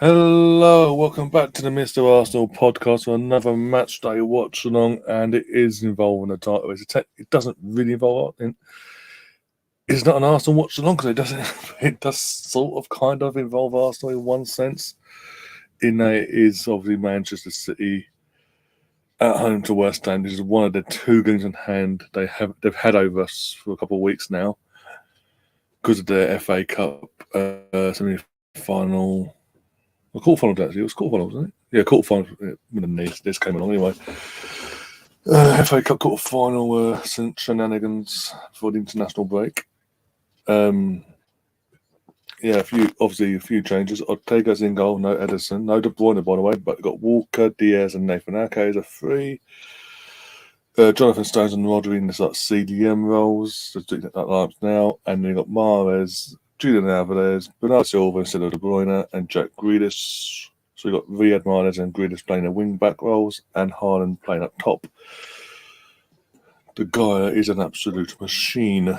Hello, welcome back to the Mr. Arsenal podcast for another match day watch along, and it is involving the title. It doesn't really involve. It's not an Arsenal watch along because it doesn't. It does sort of kind of involve Arsenal in one sense. In that it is obviously Manchester City at home to West Ham. This is one of the two games in hand they've had over us for a couple of weeks now because of the FA Cup semi-final. Well, quarterfinals actually. It was quarterfinals, wasn't it? Yeah, quarterfinals. When this came along anyway. FA Cup quarterfinal shenanigans for the international break. Yeah, a few changes. Ortega's in goal, no Edison, no De Bruyne by the way, but got Walker, Diaz, and Nathan Ake as a three. Jonathan Stones and Rodri in the CDM roles, just doing that lineups now, and then you got Mahrez, Julian Alvarez, Bernardo Silva instead of De Bruyne, and Jack Grealish. So we got Riyad Mahrez and Grealish playing the wing back roles, and Haaland playing up top. The guy is an absolute machine.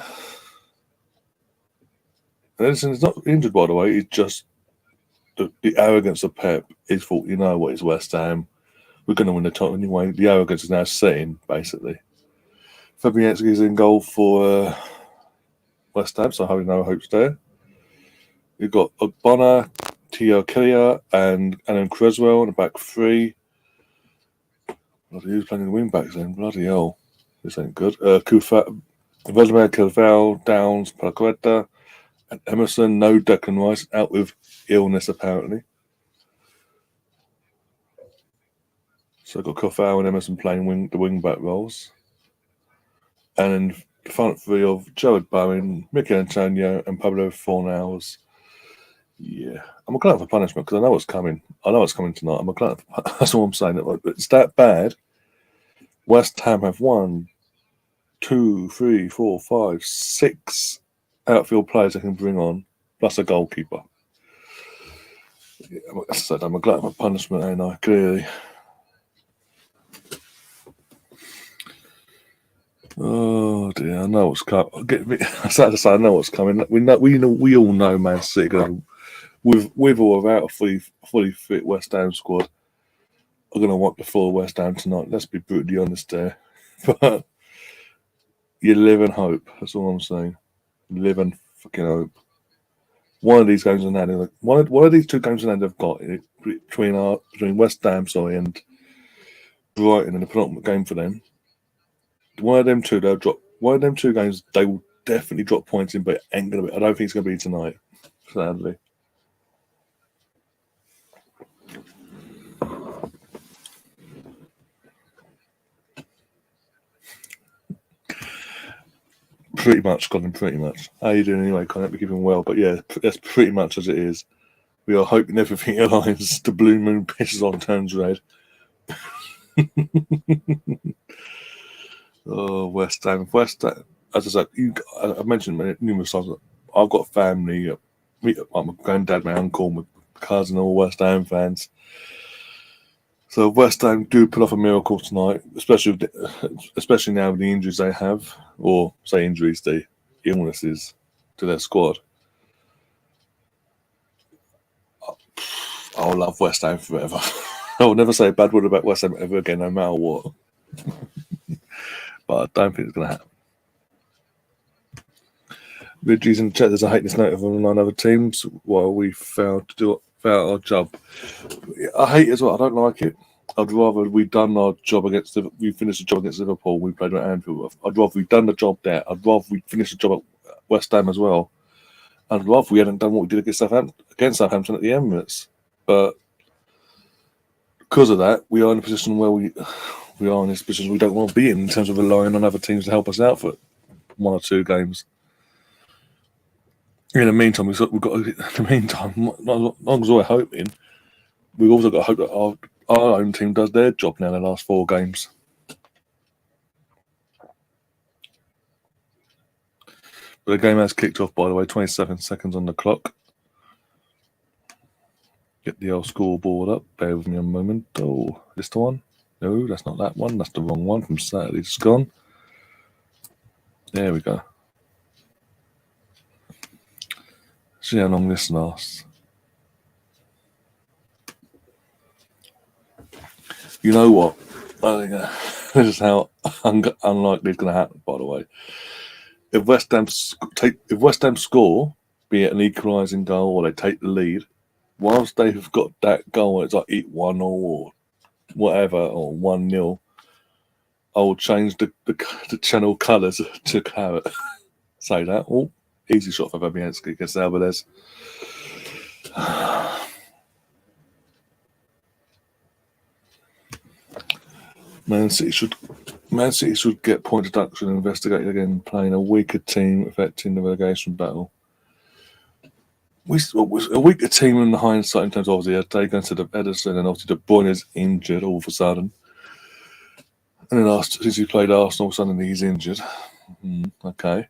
And Edison is not injured, by the way. It's just the arrogance of Pep. He thought, you know what, it's West Ham. We're going to win the title anyway. The arrogance is now setting, basically. Fabianski is in goal for West Ham, so I have no hopes there. You've got Ogbonna, Tio Killia, and Alan Creswell in the back three. Who's playing the wing backs then? Bloody hell. This ain't good. Vladimir Carval, Downs, Palaqueta, and Emerson. No Declan Rice, out with illness apparently. So I've got Carval and Emerson playing the wing back roles. And then the front three of Jared Bowen, Mikel Antonio, and Pablo Fornals. Yeah, I'm a glutton for punishment because I know what's coming. I know it's coming tonight. I'm a glutton. That's all I'm saying. It's that bad. West Ham have 1, 2, 3, 4, 5, 6 outfield players they can bring on, plus a goalkeeper. Yeah, as I said, I'm a glutton for punishment, ain't I? Clearly. Oh dear, I know what's coming. I sad to say, I know what's coming. We all know Man City going with or without a fully fit West Ham squad are going to want the full West Ham tonight. Let's be brutally honest there. But you live in hope. That's all I'm saying. Live in fucking hope. One of these games in hand, one of these two games in hand they've got between West Ham, and Brighton in the penultimate game for them. One of them two, they'll drop. One of them two games, they will definitely drop points in, but it ain't gonna be. I don't think it's gonna be tonight. Sadly. Pretty much, Colin. Pretty much. How you doing anyway, Colin? We're keeping well, but yeah, that's pretty much as it is. We are hoping everything aligns. The blue moon pisses on, turns red. Oh, West Ham. As I said, I've mentioned numerous times. I've got family. My granddad, my uncle, my cousin, all West Ham fans. So West Ham do pull off a miracle tonight, especially now with the injuries they have, or say injuries, the illnesses to their squad. I'll love West Ham forever. I will never say a bad word about West Ham ever again, no matter what. But I don't think it's going to happen. Ridgey's in the chat. There's a hate this note of 9 other teams while we failed to do our job. I hate it as well. I don't like it. I'd rather we've done our job we finished the job against Liverpool. We played at Anfield. I'd rather we've done the job there. I'd rather we finished the job at West Ham as well. I'd rather we hadn't done what we did against Southampton at the Emirates. But because of that, we are in a position where we are in this position we don't want to be in terms of relying on other teams to help us out for 1 or 2 games. In the meantime, we've got. In the meantime, as long as we're hoping, we've also got to hope that our own team does their job now in the last 4 games. But the game has kicked off, by the way. 27 seconds on the clock. Get the old scoreboard up. Bear with me a moment. Oh, this the one? No, that's not that one. That's the wrong one from Saturday. It's gone. There we go. See how long this lasts. You know what? I think this is how unlikely it's going to happen. By the way, if West Ham score, be it an equalising goal or they take the lead, whilst they've got that goal, it's like 1-0 or whatever, or 1-0. I will change the channel colours to claret. Say that. Oh, easy shot for Fabianski against Alvarez. Man City should get point deduction and investigated again, playing a weaker team affecting the relegation battle. A weaker team in the hindsight in terms of obviously they go to the Edison and obviously De Bruyne is injured all of a sudden. And then since he played Arsenal, suddenly he's injured. Okay.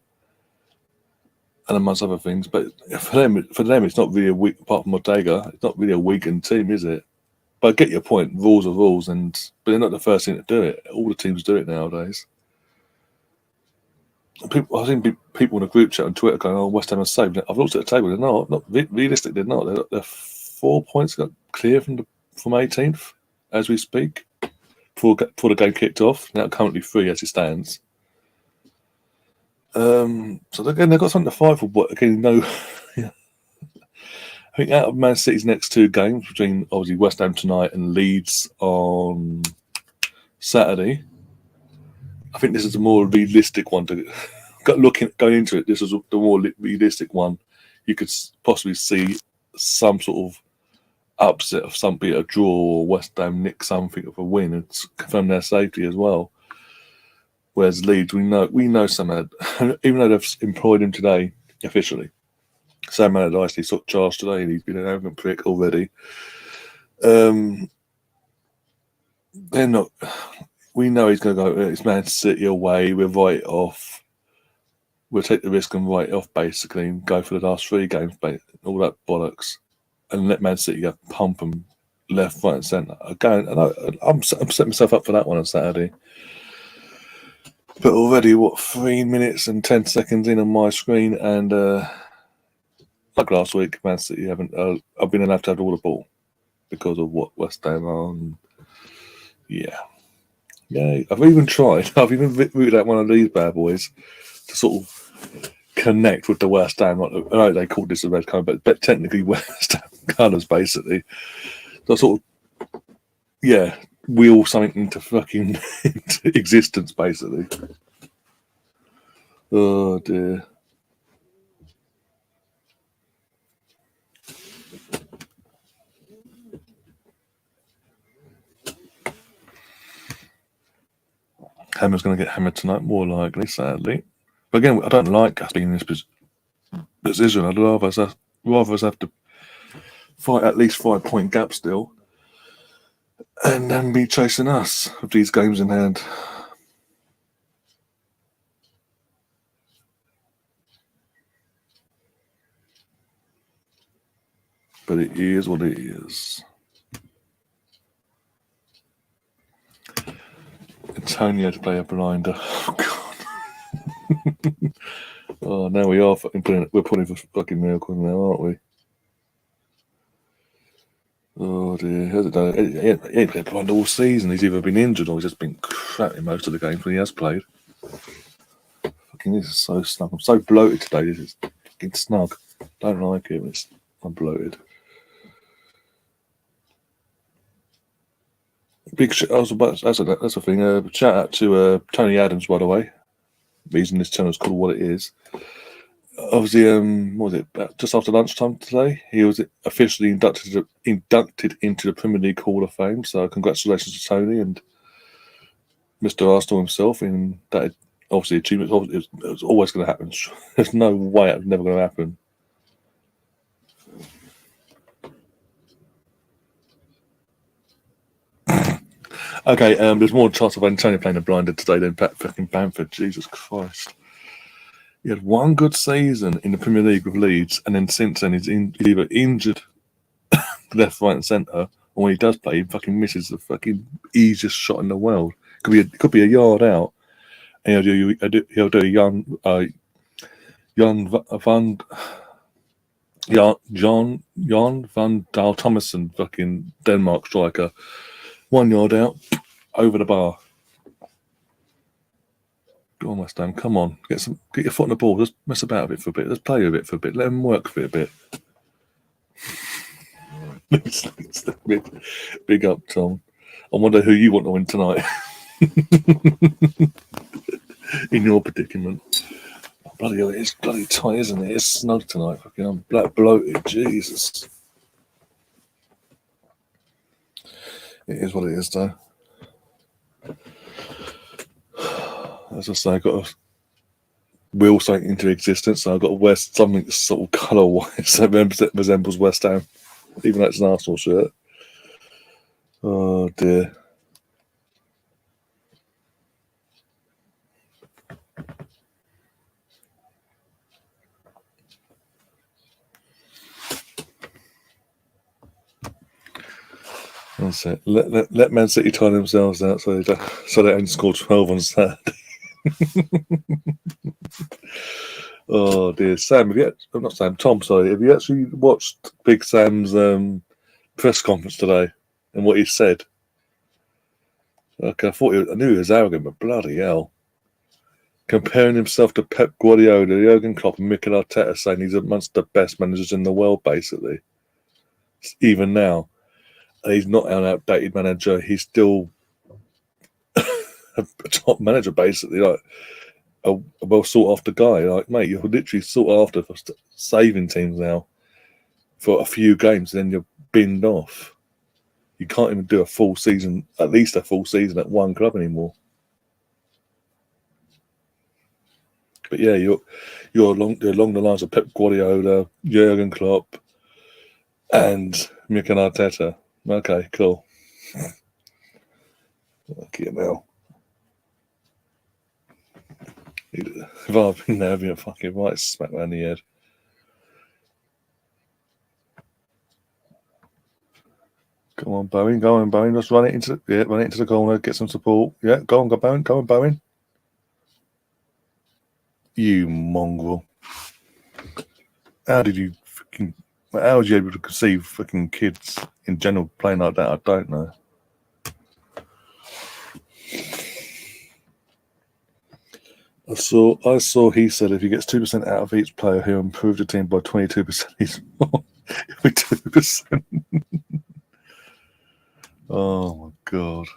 And amongst other things. But for them it's not really a weak, apart from Ortega, it's not really a weakened team, is it? But I get your point. Rules are rules, but they're not the first thing to do it. All the teams do it nowadays. I've seen people in the group chat on Twitter going, "Oh, West Ham are safe." I've looked at the table; they're not realistic. They're not. They're 4 points clear from 18th as we speak. Before the game kicked off, now currently 3 as it stands. So again, they've got something to fight for. But again, no. I think out of Man City's next 2 games, between obviously West Ham tonight and Leeds on Saturday, I think this is a more realistic one to going into it. This is the more realistic one. You could possibly see some sort of upset of something, a draw, or West Ham nick something of a win and confirm their safety as well. Whereas Leeds, we know Sam, even though they've employed him today officially. Sam Allardyce, he's got charged today and he's been an arrogant prick already. They're not. We know he's going to go. It's Man City away. We'll write it off. We'll take the risk and write it off basically, and go for the last 3 games, all that bollocks, and let Man City go pump them left, right, and centre. Again, I'm setting myself up for that one on Saturday. But already, 3 minutes and 10 seconds in on my screen, and like last week, Man City haven't. I've been allowed to have all the ball because of what West Ham are. And yeah, I've even tried. I've even rooted out one of these bad boys to sort of connect with the West Ham. I know they called this a red card, but technically West Ham colours basically. So sort of, wheel something into fucking into existence basically. Oh dear. Hammer's going to get hammered tonight, more likely, sadly. But again, I don't like us being in this position. I'd rather us have to fight at least 5-point gap still, and then be chasing us with these games in hand. But it is what it is. Antonio to play a blinder. Oh God. Oh, now we are fucking putting for fucking miracles now, aren't we? Oh dear, has it done? He ain't played blind all season. He's either been injured or he's just been crap in most of the games when he has played. Fucking this is so snug. I'm so bloated today. This is fucking snug. Don't like it. I'm bloated. Big shit. That's the thing. Shout out to Tony Adams, by the way. The reason this channel is called what it is. Obviously, what was it? Just after lunchtime today, he was officially inducted into the Premier League Hall of Fame. So, congratulations to Tony and Mr. Arsenal himself. In that, obviously, achievement. It was always going to happen. There's no way it was never going to happen. Okay, there's more chance of Antonio playing a blinder today than fucking Bamford. Jesus Christ. He had one good season in the Premier League with Leeds, and then since then he's either injured left, right, and centre, or when he does play, he fucking misses the fucking easiest shot in the world. Could be a yard out, and he'll do a young Jan van Dal Thomason, fucking Denmark striker, 1 yard out, over the bar. Go on, West Ham, come on. Get your foot on the ball. Let's mess about with it for a bit. Let's play with it for a bit. Let them work for it a bit. Big up, Tom. I wonder who you want to win tonight. In your predicament. Oh, bloody hell, it's bloody tight, isn't it? It's snug tonight. Fucking, I'm black bloated. Jesus. It is what it is, though. As I say, I've got to will something into existence, so I've got to wear something sort of colour-wise that resembles West Ham, even though it's an Arsenal shirt. Oh, dear. That's it. Let Man City tire themselves out so they only score 12 on Saturday. Oh dear, Sam. Tom. Sorry, have you actually watched Big Sam's press conference today and what he said? Okay, I knew he was arrogant, but bloody hell, comparing himself to Pep Guardiola, Jurgen Klopp, and Mikel Arteta, saying he's amongst the best managers in the world, basically. Even now, and he's not an outdated manager. He's still a top manager, basically, like a well sought after guy. Like, mate, you're literally sought after for saving teams now for a few games, and then you're binned off. You can't even do a full season, at least a full season at one club anymore. But yeah, you're along the lines of Pep Guardiola, Jurgen Klopp, and Mikel Arteta. Okay, cool. Okay, now. If I've been there, I've been a fucking right smack around the head. Come on, Bowen. Go on, Bowen. Just run it into the corner. Get some support. Yeah, go on, Bowen. Go on, Bowen. You mongrel. How did you fucking... How was you able to conceive fucking kids in general playing like that? I don't know. I saw he said if he gets 2% out of each player, he'll improve the team by 22%. He's more. It'll be 2%. Oh my god.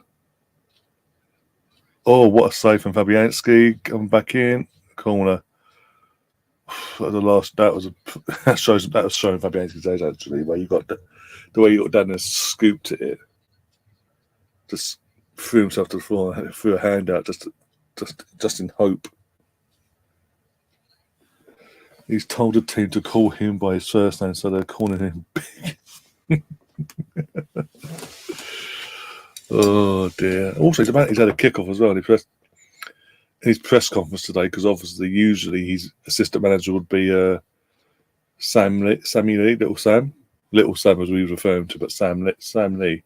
Oh, what a save from Fabianski coming back in corner. That was showing Fabianski's age actually, where you got the way you got down and scooped at it, just threw himself to the floor, threw a hand out just in hope. He's told the team to call him by his first name, so they're calling him Big. Oh dear. Also, he's had a kickoff as well. In his press conference today, because obviously, usually his assistant manager would be Sammy Lee, Little Sam as we were referring to, but Sam Lee,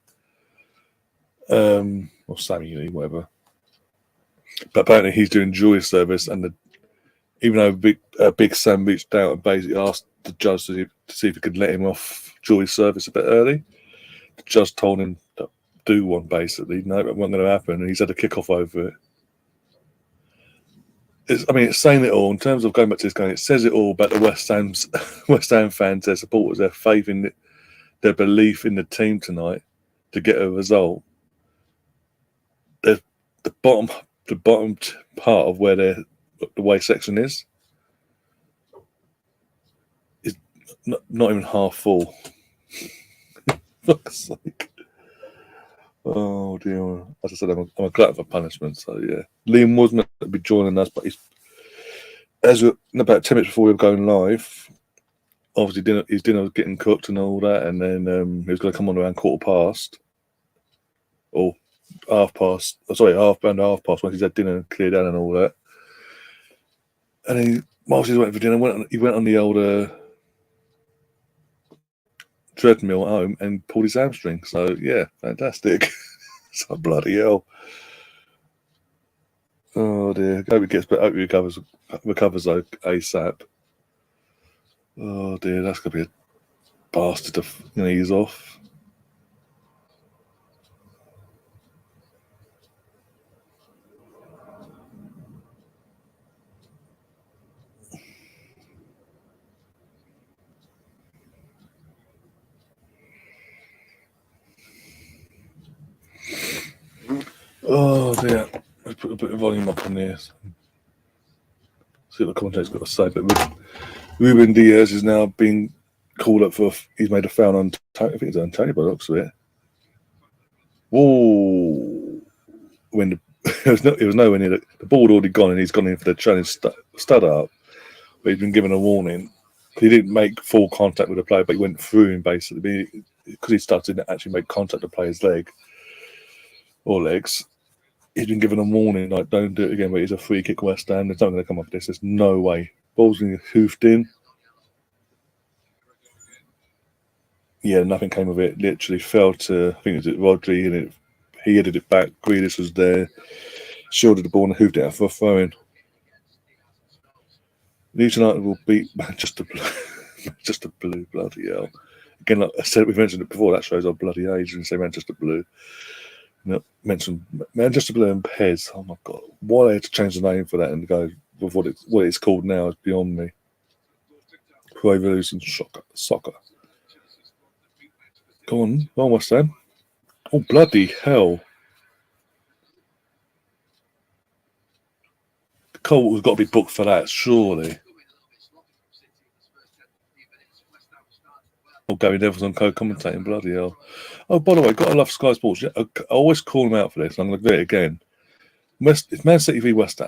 or Sammy Lee, whatever. But apparently, he's doing jury service, and even though Big Sam reached out and basically asked the judge to see if he could let him off jury service a bit early, the judge told him to do one, basically. No, it wasn't going to happen, and he's had a kick-off over it. It's saying it all in terms of going back to this game. It says it all about the West Ham fans, their supporters, their faith in it, their belief in the team tonight to get a result. The bottom part of where the way section is not even half full. Fuck's sake. Oh dear. As I said, I'm a glutton for punishment. So yeah, Liam was meant to be joining us, but about 10 minutes before we were going live, obviously his dinner was getting cooked and all that, and then he was going to come on around half past, half past once he's had dinner and cleared down and all that. And whilst he was waiting for dinner, he went on the old treadmill at home and pulled his hamstring. So yeah, fantastic. So bloody hell. Oh dear. Hope he recovers ASAP. Oh dear, that's gonna be a bastard to ease off. Oh dear. Let's put a bit of volume up on this. See what the commentator's got to say. But Ruben Diaz is now being called up for. He's made a foul on. I think it's on Tony by the looks of it. Whoa! When it was nowhere near the ball had already gone, and he's gone in for the challenge stud up. But he's been given a warning. He didn't make full contact with the player, but he went through him basically because he started to actually make contact with the player's leg or legs. He's been given a warning, like, don't do it again, but it's a free kick West Ham. There's nothing going to come up with this. There's no way. Ball's going to get hoofed in. Yeah, nothing came of it. Literally fell to, I think it was Rodri, and he headed it back. Grealish was there, shielded the ball and hoofed it out for a throw-in. Leeds United will beat Manchester Blue. Manchester Blue, bloody hell. Again, like I said, we've mentioned it before, that shows our bloody age and say Manchester Blue. Mentioned Manchester Blue and Pez. Oh my god, why they had to change the name for that and go with what it's called now is beyond me. Pro Evolution Soccer. Go on, West Ham. Oh bloody hell! Cole has got to be booked for that, surely. Or Gary Neville's on co-commentating, bloody hell. Oh, by the way, got to love Sky Sports. I always call them out for this, and I'm going to do it again. It's Man City v West Ham.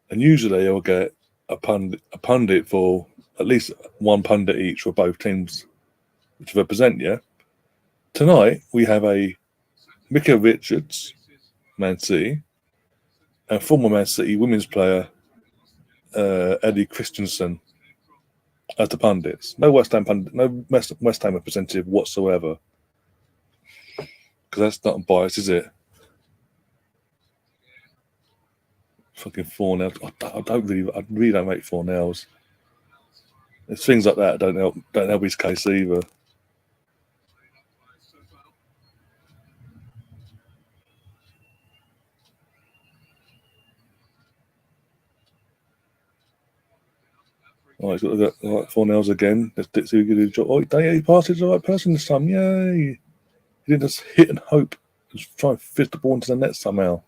And usually I'll get a pundit for at least one pundit each for both teams to represent you. Tonight, we have a Mika Richards, Man City, and former Man City women's player, Eddie Christensen, as the pundits. No West Ham representative whatsoever. Because that's not biased, is it? Fucking 4-0. I really don't make 4-0s. It's things like that don't help his case either. Oh, he's got to get like 4-0s again. Let's see who can do the job. Oh, he passed it to the right person this time. Yay! He didn't just hit and hope. Just try and fit the ball into the net somehow.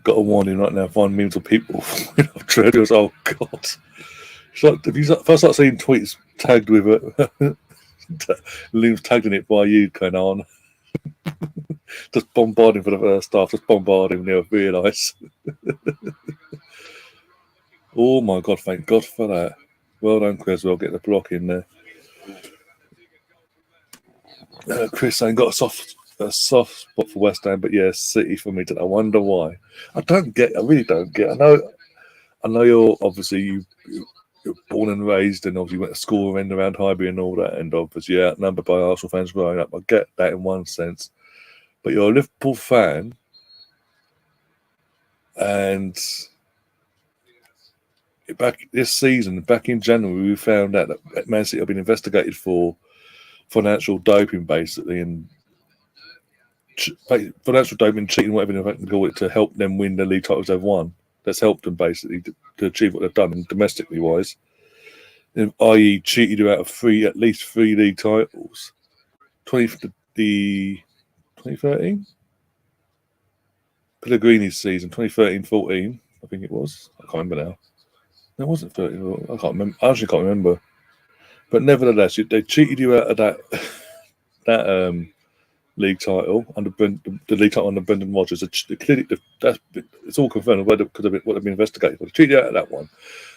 Got a warning right now. Find memes of people falling off treadmills. Oh god! If I start seeing tweets tagged with it, Liam's tagging it by you, going on. Just bombard him for the first half. Just bombard him. Never realise. Oh my god! Thank God for that. Well done, Creswell. Get the block in there. Chris ain't got a soft spot for West Ham, but yeah, City for me. I wonder why. I really don't get. I know you're obviously you're born and raised, and obviously went to school around Highbury and all that, and obviously outnumbered by Arsenal fans growing up. I get that in one sense, but you're a Liverpool fan, and back this season, back in January, we found out that Man City have been investigated for financial doping, basically, and financial doping, cheating, whatever you can call it, to help them win the league titles they've won. That's helped them basically to achieve what they've done, and domestically wise, i.e., cheated you out of at least three league titles. 2013 Pellegrini's season, 2013-14, I think it was. I can't remember now. No, it wasn't 13. I can't remember. I actually can't remember. But nevertheless, they cheated you out of that league title under the league title under Brendan Rodgers. It's all confirmed because of what they've been investigated for. They cheated out of that one.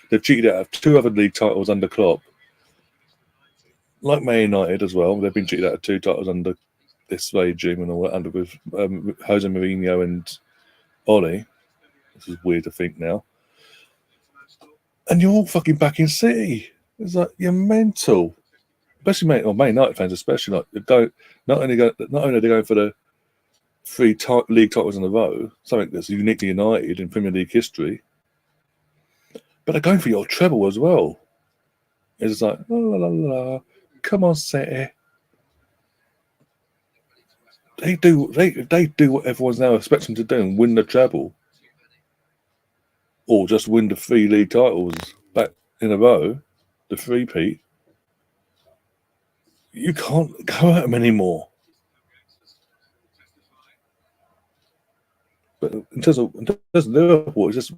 They've cheated out of two other league titles under Klopp, like Man United as well. They've been cheated out of two titles under this regime and all that, under with Jose Mourinho and Ole. This is weird to think now. And you're all fucking back in City. It's like, you're mental. Especially Man United fans, especially, like, not only are they going for the three league titles in a row, something that's unique to United in Premier League history, but they're going for your treble as well. It's like, la la la, come on, City. They do what everyone's now expecting to do and win the treble, or just win the three league titles back in a row. the three-peat, you can't go at them anymore. But in terms of Liverpool, it's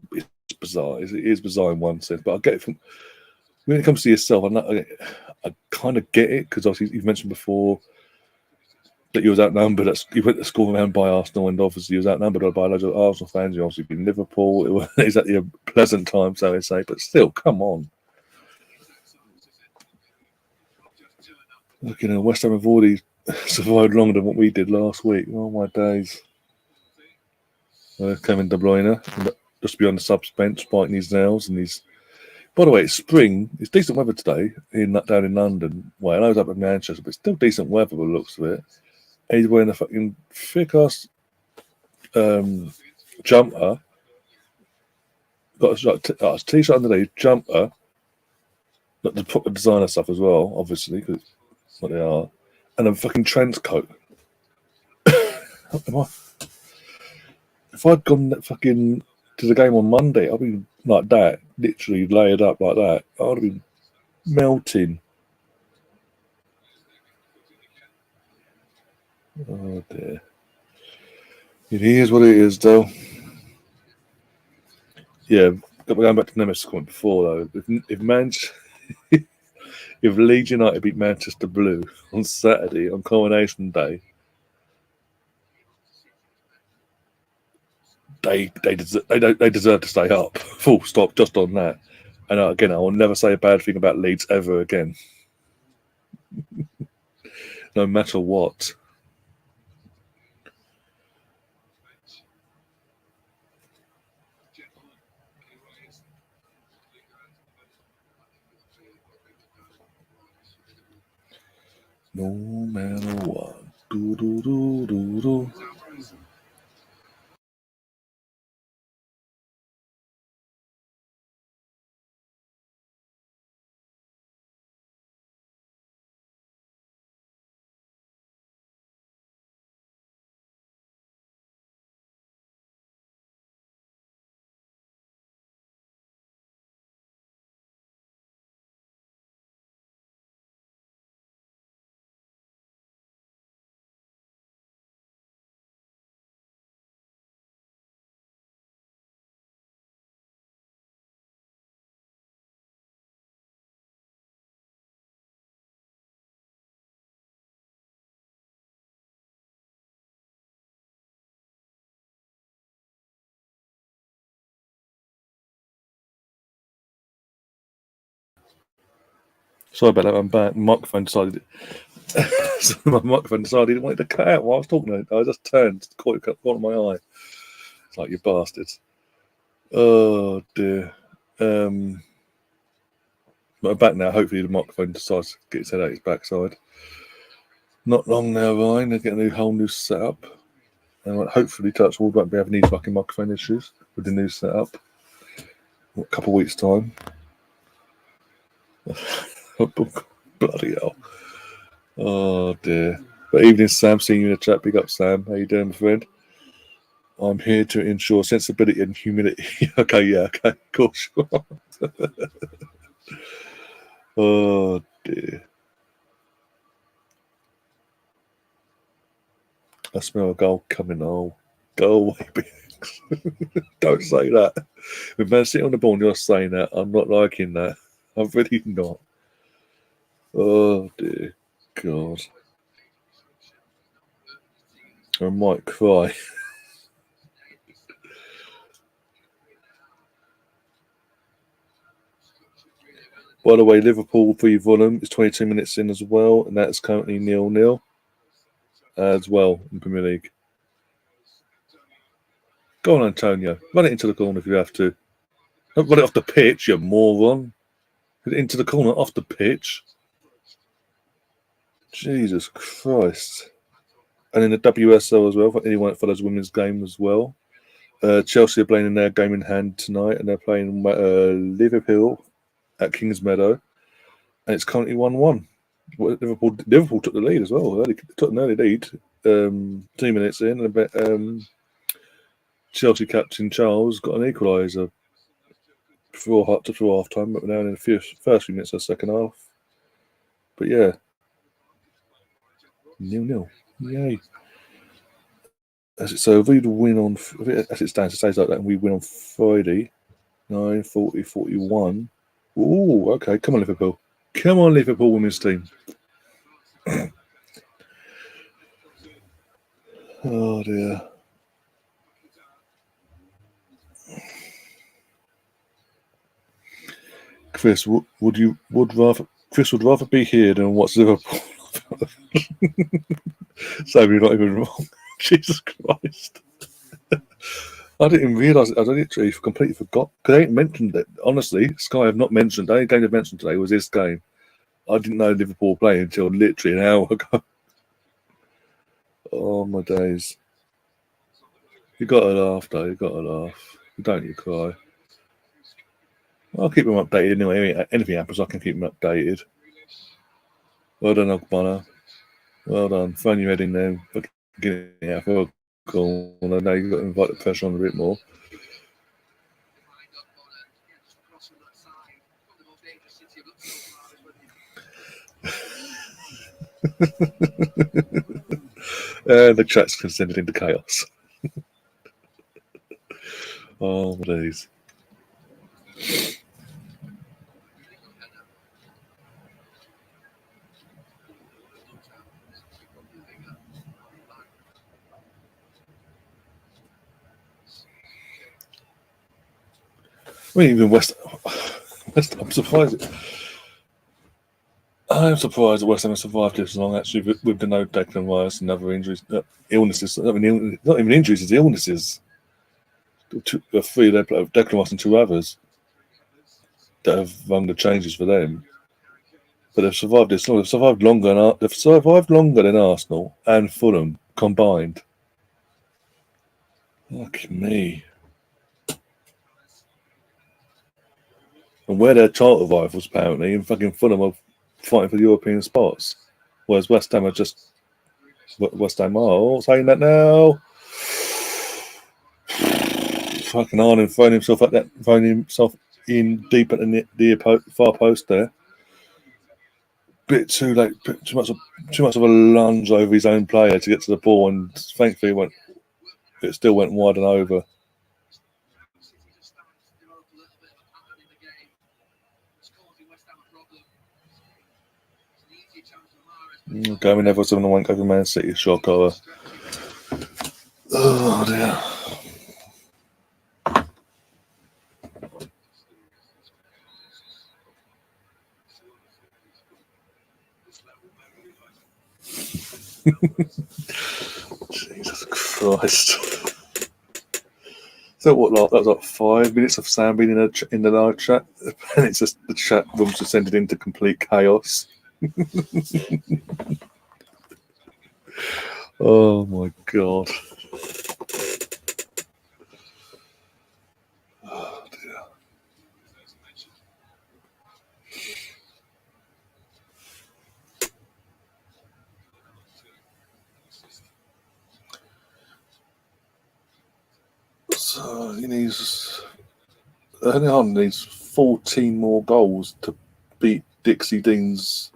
bizarre. It is bizarre in one sense. But I get it from when it comes to yourself. I kind of get it because obviously you've mentioned before that you was outnumbered. You went to school around by Arsenal, and obviously you was outnumbered by loads of Arsenal fans. You obviously been Liverpool. It was exactly a pleasant time, so I say. But still, come on. Looking at West Ham have already survived longer than what we did last week. Oh my days. Kevin De Bruyne, just beyond the subs bench, biting his nails and he's. By the way, it's spring. It's decent weather today down in London. Well, I know it's up in Manchester, but it's still decent weather by the looks of it. And he's wearing a fucking thick-ass jumper. Got a t-shirt underneath, jumper. Not the proper designer stuff as well, obviously, because it's what they are. And a fucking trench coat. If I'd gone fucking to the game on Monday, I'd be like that, literally layered up like that. I would have been melting. Oh dear. It is what it is, though. Yeah, going back to Nemesis point before though. If Leeds United beat Manchester Blue on Saturday on Coronation Day, they deserve to stay up. Full stop. Just on that. And again, I will never say a bad thing about Leeds ever again, no matter what. No matter what. Do, do, do, do, do. Sorry about that. I'm back. My microphone decided it wanted to cut out while I was talking. I just turned, caught my eye. It's like, you bastards. Oh dear. But I'm back now. Hopefully the microphone decides to get its head out its backside. Not long now, Ryan. They're getting a whole new setup. And hopefully, touch wood, won't be having these fucking microphone issues with the new setup. A couple of weeks' time. Bloody hell. Oh dear. But evening, Sam. Seeing you in the chat. Big up, Sam. How you doing, my friend? I'm here to ensure sensibility and humility. Okay, yeah, okay, of course. Oh dear. I smell a goal coming. Oh, go away, BX. Don't say that. With Man City on the ball, you're saying that. I'm not liking that. I'm really not. Oh dear God. I might cry. By the way, Liverpool v Fulham is 22 minutes in as well, and that's currently 0-0 as well in Premier League. Go on, Antonio. Run it into the corner if you have to. Don't run it off the pitch, you moron. Put it into the corner off the pitch. Jesus Christ. And in the WSL as well, for anyone that follows women's game as well. Chelsea are playing in their game in hand tonight, and they're playing Liverpool at Kingsmeadow, and it's currently 1-1. Liverpool took the lead as well. They took an early lead 2 minutes in, and Chelsea captain Charles got an equaliser. before half time, but we're now in the first few minutes of the second half. But yeah, 0-0. Yay. So if we'd win on, as it stands, it stays like that, and we win on Friday, 9:40, 41. Ooh, okay, come on Liverpool. Come on Liverpool women's team. Oh dear. Chris, would rather be here than watch Liverpool. So you're not even wrong. Jesus Christ. I didn't even realise it. I literally completely forgot. Because they ain't mentioned it. Honestly, Sky have not mentioned. The only game they've mentioned today was this game. I didn't know Liverpool were playing until literally an hour ago. Oh my days. You got to laugh though. You got to laugh. Don't you cry. I'll keep them updated anyway. Anything happens, I can keep them updated. Well done, Ogbonna. Well done. Throwing your head in there. Getting out for a goal. I know you've got to invite the pressure on a bit more. The chat's descended into chaos. Oh, my days. I mean, even West I'm surprised. I'm surprised that West Ham have survived this long, actually, with the no Declan Rice and other injuries, illnesses. I mean, not even injuries, it's illnesses. Three of Declan Rice and two others that have rung the changes for them. But they've survived this long. They've survived longer than Arsenal and Fulham combined. Fuck me. And we're their title rivals, apparently, and fucking Fulham are fighting for the European spots. Whereas West Ham are just. West Ham are saying that now. Fucking Arnold throwing himself in deep at the far post there. Bit too late, too much of a lunge over his own player to get to the ball, and thankfully it still went wide and over. Okay, we never saw the wank over Man City shock horror. Oh dear. Jesus Christ. So what? That was like 5 minutes of Sam being in the live chat, and it's just the chat room's descended into complete chaos. Oh my god. Oh dear. So he needs 14 more goals to beat Dixie Dean's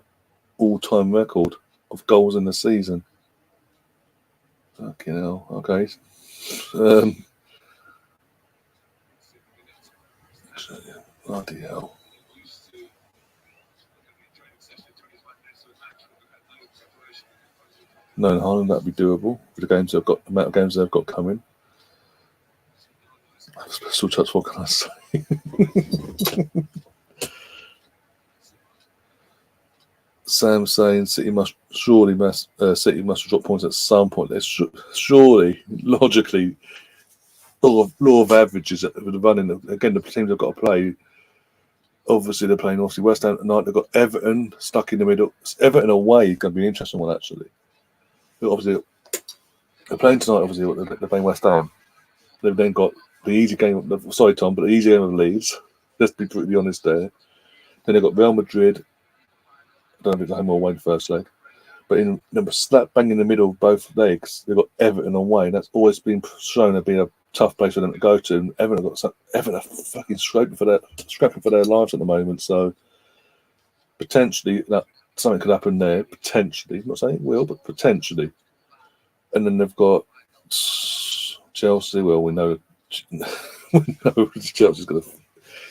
all-time record of goals in the season. Fucking hell. Okay. Bloody hell. No, in Holland that'd be doable for the amount of games they've got coming. Special touch, what can I say? Sam saying City must drop points at some point. Surely, logically, law of averages with the running. Again, the teams have got to play. Obviously, they're playing West Ham tonight. They've got Everton stuck in the middle. Everton away is going to be an interesting one, actually. But obviously, they're playing tonight. Obviously, they're playing West Ham. They've then got the easy game. Sorry, Tom, but the easy game of Leeds. Let's be brutally honest there. Then they've got Real Madrid. I don't know if it's home or away the first leg. But slap bang in the middle of both legs, they've got Everton away. That's always been shown to be a tough place for them to go to. And Everton are fucking scraping for their lives at the moment. So potentially that something could happen there. Potentially, I'm not saying it will, but potentially. And then they've got Chelsea. Well, we know Chelsea's going to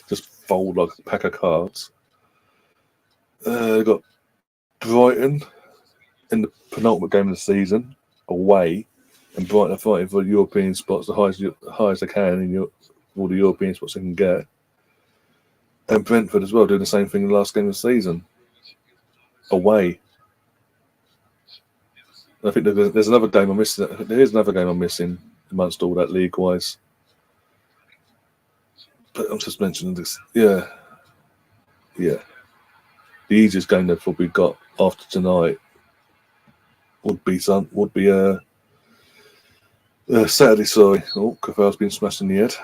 just fold like a pack of cards. They've got Brighton in the penultimate game of the season away, and Brighton are fighting for European spots, the highest they can in all the European spots they can get. And Brentford as well doing the same thing in the last game of the season away. I think there's another game I'm missing. There is another game I'm missing amongst all that league-wise. But I'm just mentioning this. Yeah. The easiest game they've probably got after tonight would be Saturday. Sorry. Oh, Cafel's been smashed in the head.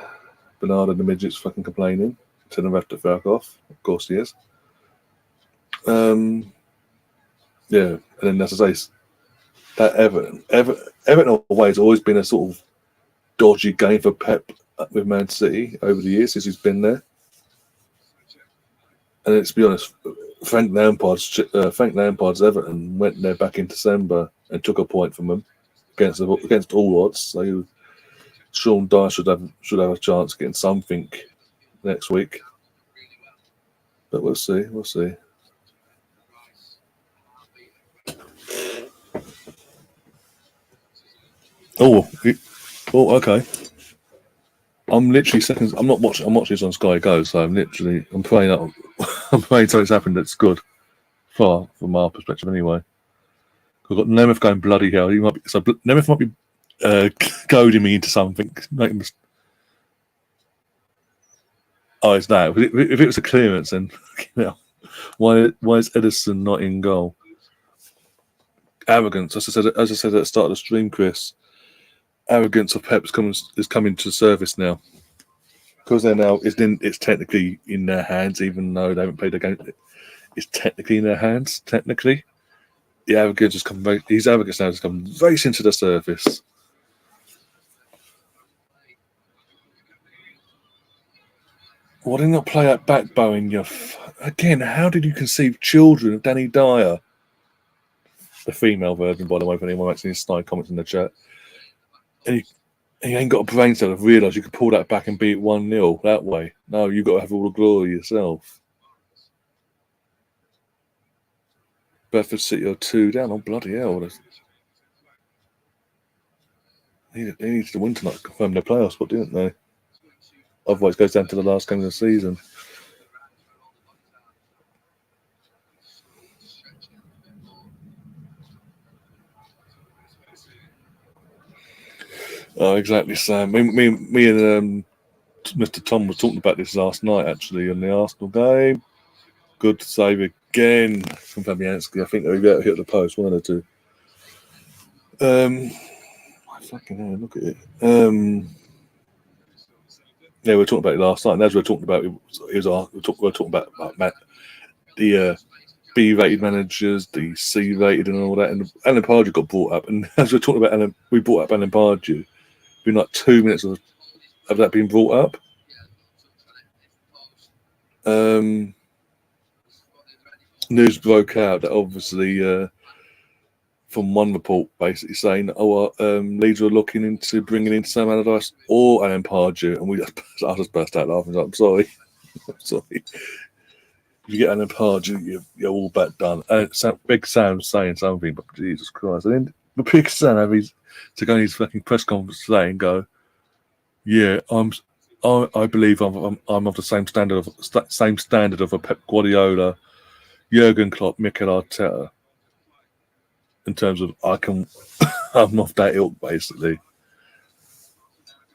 Bernard and the midget's fucking complaining. Tell him to have to fuck off. Of course he is. Yeah, and then as I say, that Everton away has always been a sort of dodgy game for Pep with Man City over the years since he's been there. And let's be honest, Frank Lampard's Everton went there back in December and took a point from them against all odds. So Sean Dyer should have a chance of getting something next week. But we'll see. Oh, okay. I'm literally seconds. I'm not watching. I'm watching this on Sky Go, so I'm praying that I'm praying something's happened that's good, far from our perspective anyway. We've got Nemeth going bloody hell. Nemeth might be goading me into something. Oh, it's that. If it was a clearance, then why is Edison not in goal? Arrogance. As I said at the start of the stream, Chris. Arrogance of Pep is coming to the surface now. Because it's technically in their hands, even though they haven't played the game. It's technically in their hands. Technically, the arrogance has come. His arrogance now has come racing to the surface. Why did not play that backbone? Again, how did you conceive children of Danny Dyer? The female version, by the way, if anyone actually snide comments in the chat. And you ain't got a brain cell to realise you could pull that back and beat 1-0 that way. No, you've got to have all the glory yourself. Bedford City are 2 down. Oh, bloody hell. They needed to win tonight to confirm their playoff spot, didn't they? Otherwise, it goes down to the last game of the season. Oh, exactly, Sam. Me and Mr. Tom was talking about this last night, actually, in the Arsenal game. Good save again from Fabianski. I think they got hit the post, one or two. Fucking hell, look at it. Yeah, we were talking about it last night, and as we were talking about it, we were talking about the B-rated managers, the C-rated, and all that. And Alan Pardew got brought up, and as we were talking about we brought up Alan Pardew. Been like 2 minutes of that being brought up. News broke out that obviously, from one report, basically saying, Leeds are looking into bringing in Sam Allardyce or Alan Pardew, and I just burst out laughing. I'm sorry, I'm sorry. If you get Alan Pardew, you're all but done. Big Sam's saying something, but Jesus Christ! And then the Big Sam to go in his fucking press conference today and go, "Yeah, I believe I'm of the same standard of a Pep Guardiola, Jurgen Klopp, Mikel Arteta, in terms of I'm of that ilk, basically.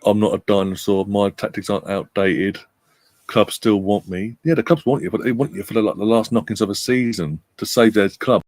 I'm not a dinosaur. My tactics aren't outdated. Clubs still want me. Yeah, the clubs want you, but they want you for the last knockings of a season to save their club."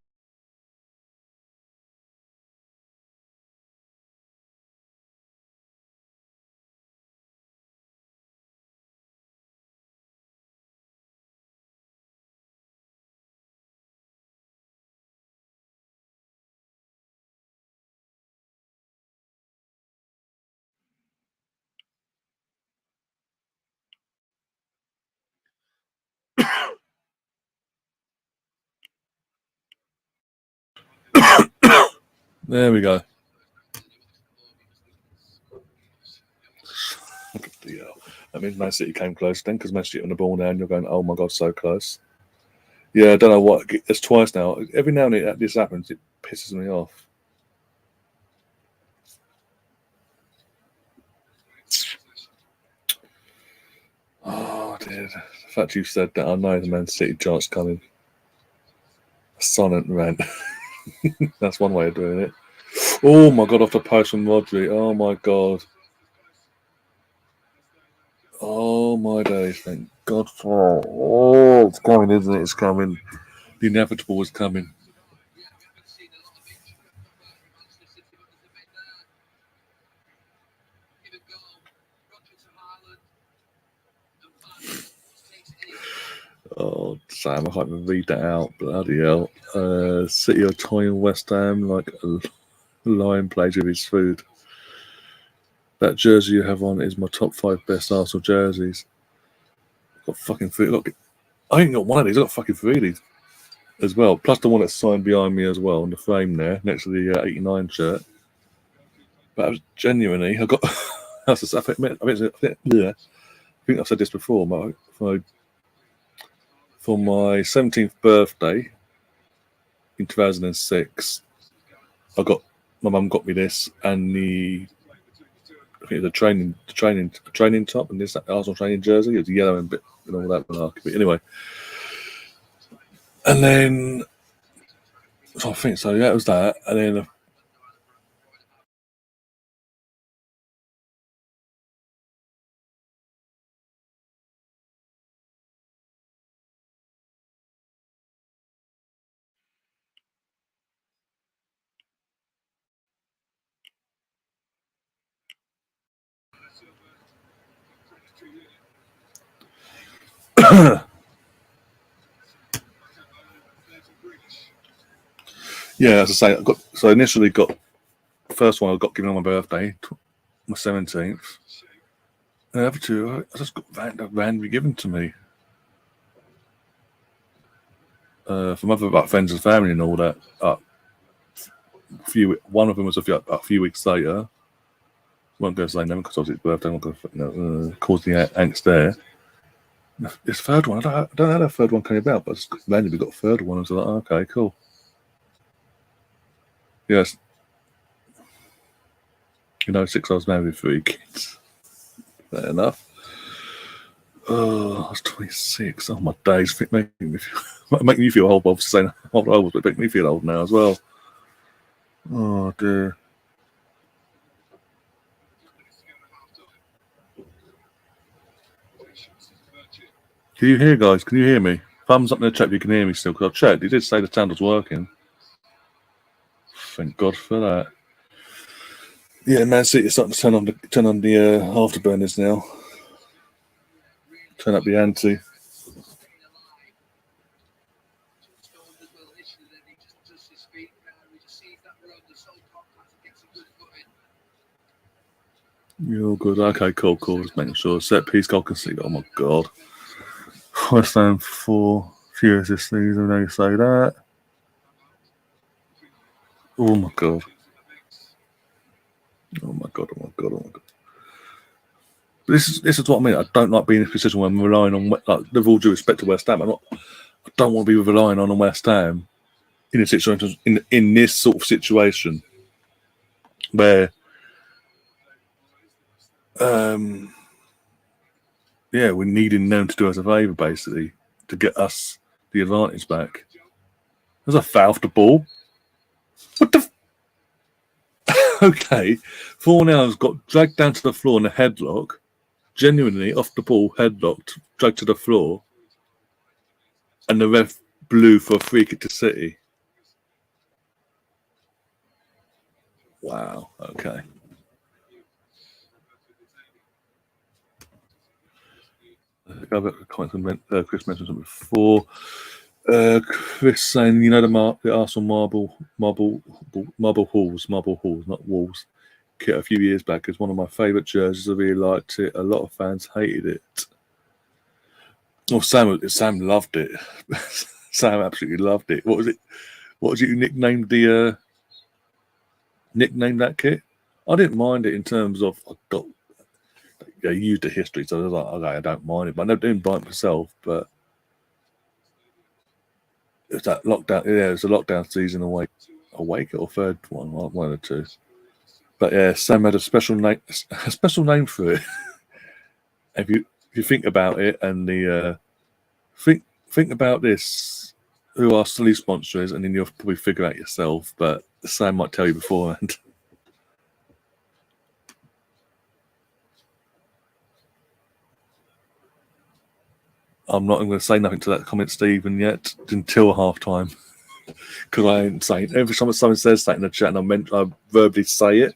There we go. Yeah. That means Man City came close then, because Man City on the ball now, and you're going, oh my god, so close. Yeah, I don't know what. It's twice now. Every now and then this happens, it pisses me off. Oh, dude. The fact you said that, I know the Man City chance coming. A silent rant. That's one way of doing it. Oh my god, off the post from Rodri. Oh my god. Oh my days, thank God for. Oh, it's coming, isn't it? It's coming. The inevitable is coming. Oh, Sam, I can't even read that out. Bloody hell. City are toying West Ham like a lion plays with his food. That jersey you have on is my top 5 best Arsenal jerseys. I've got fucking 3. Look, I ain't got one of these. I've got fucking 3 of these as well. Plus the one that's signed behind me as well on the frame there, next to the 89 shirt. But I was genuinely, I got. I think I've said this before. For my 17th birthday in 2006, my mum got me this and I think the training top and this Arsenal training jersey. It was yellow and bit and all that malarkey. But anyway, and then so I think so. Yeah, it was that, and then. Yeah, as I say, I initially got the first one I got given on my birthday, my 17th. And the other two, I just got randomly given to me from other friends and family and all that. One of them was a few weeks later. I won't go say them because obviously it's birthday. I'm not going to cause the angst there. This third one, I don't know how the third one came about, but I just randomly got a third one. I was like, oh, okay, cool. Yes. 6 I was married with 3 kids. Fair enough. Oh, I was 26. Oh, my days. Making me feel old, obviously saying old, but making me feel old now as well. Oh, dear. Can you hear, guys? Can you hear me? Thumbs up in the chat if you can hear me still, because I've checked. He did say the sound was working. Thank God for that. Yeah, Man City is starting to turn on the afterburners now. Turn up the ante. You're good. Okay, cool. Just making sure. Set piece goal conceded. Oh my God. West Ham 4. Few assists this season. Now you say that. Oh my God. Oh my God. This is what I mean. I don't like being in a position where I'm relying on, like, with all due respect to West Ham, I don't want to be relying on West Ham in a situation in this sort of situation where, we're needing them to do us a favour basically to get us the advantage back. There's a foul off the ball. What the? Okay, Fornell's got dragged down to the floor in a headlock. Genuinely off the ball, headlocked, dragged to the floor, and the ref blew for a free kick to City. Wow. Okay. Chris mentioned something before. Chris saying, the Arsenal marble halls, not walls. Kit a few years back is one of my favourite jerseys. I really liked it. A lot of fans hated it. Oh, Sam loved it. Sam absolutely loved it. What was it you nicknamed the nicknamed that kit. I didn't mind it in terms of I got used the history, so I was like, okay, I don't mind it, but I never didn't buy it myself. But it was that lockdown. Yeah, it was a lockdown season awake or third one of the two. But yeah, Sam had a special name for it. if you think about it, and the think about this, who our sleeve sponsor is, and then you'll probably figure out yourself. But Sam might tell you beforehand. I'm not going to say nothing to that comment, Stephen, yet until half time. Because I ain't saying every time someone says that in the chat and I verbally say it,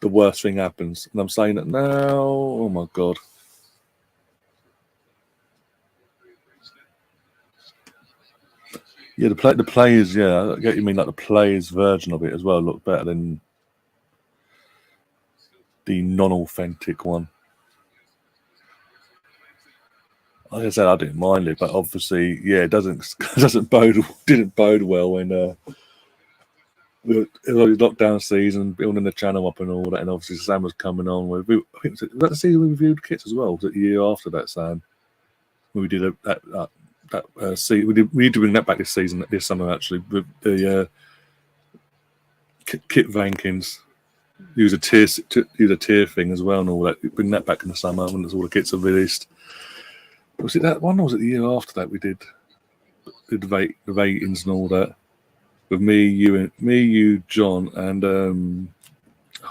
the worst thing happens. And I'm saying it now. Oh my god. Yeah, the players. Yeah, I get you mean like the players' version of it as well. Look better than the non-authentic one. Like I said, I didn't mind it, but obviously, yeah, it didn't bode well when it was lockdown season, building the channel up and all that, and obviously Sam was coming on with. I think was that the season we reviewed kits as well? Was it the year after that, Sam? When we did we need to bring that back this summer actually with the kit rankings. Use a tier thing as well and all that. Bring that back in the summer when all the kits are released. Was it that one or was it the year after that we did the ratings and all that? With me, you, John, and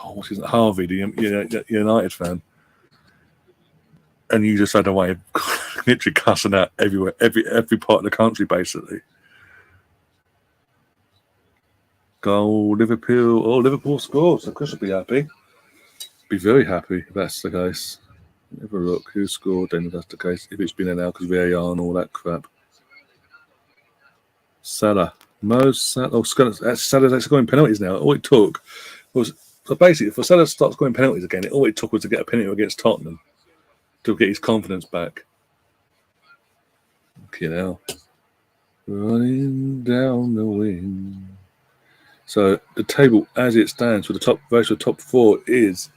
what's his name? Harvey, the United fan. And you just had a way of literally cussing out everywhere, every part of the country, basically. Goal, Liverpool. Oh, Liverpool scores. So Chris will be happy. Be very happy if that's the case. Have a look. Who scored then if that's the case? If it's been announced because VAR and all that crap. Salah. Salah. Oh, Salah's actually scoring penalties now. All it took was... So basically, for Salah to start scoring penalties again, all it took was to get a penalty against Tottenham to get his confidence back. Okay, now. Running down the wing. So the table as it stands for the top four is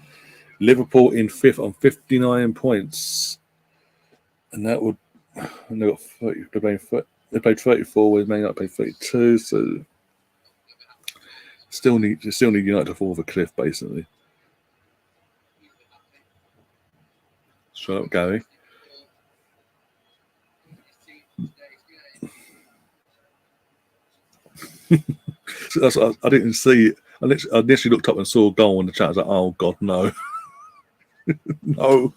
Liverpool in fifth on 59 points. And that would... And they got 30. They played 34, whereas Man United played 32, so still need United to fall off a cliff, basically. Shut up, Gary. So I didn't see. I literally looked up and saw a goal in the chat. I was like, oh god, no, no.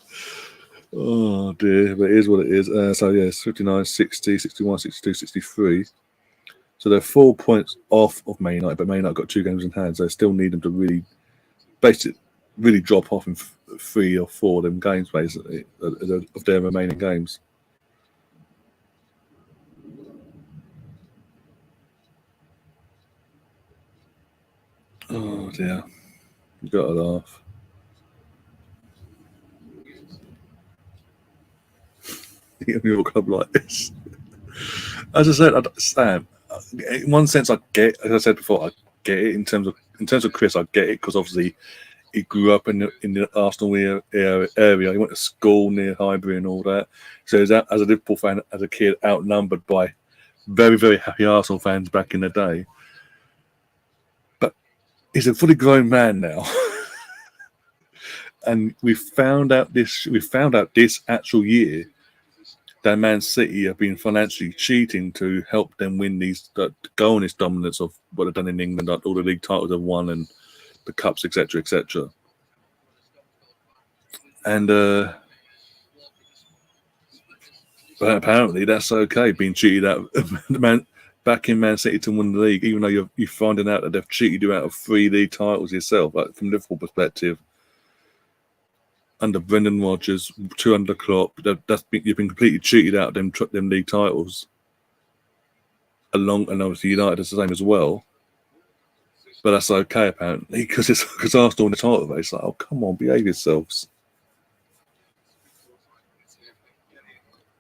Oh dear, but it is what it is. So yes, 59, 60, 61, 62, 63. So they're 4 points off of Man United, but Man United got 2 games in hand, so they still need them to really drop off in 3 or 4 of them games, basically, of their remaining games. Oh dear, you got to laugh. Your club like this. As I said, Sam. In one sense, I get. As I said before, I get it. In terms of Chris, I get it because obviously he grew up in the Arsenal area. He went to school near Highbury and all that. So as a Liverpool fan, as a kid, outnumbered by very, very happy Arsenal fans back in the day. But he's a fully grown man now. And we found out this actual year that Man City have been financially cheating to help them win go on this dominance of what they've done in England, like all the league titles they've won and the cups, etc., etc. And but apparently that's okay, being cheated out back in Man City to win the league, even though you're finding out that they've cheated you out of 3 league titles yourself. Like from Liverpool perspective, under Brendan Rodgers, 2 under Klopp, you've been completely cheated out of them league titles. And obviously United is the same as well. But that's okay apparently because Arsenal in the title race. Like, oh come on, behave yourselves.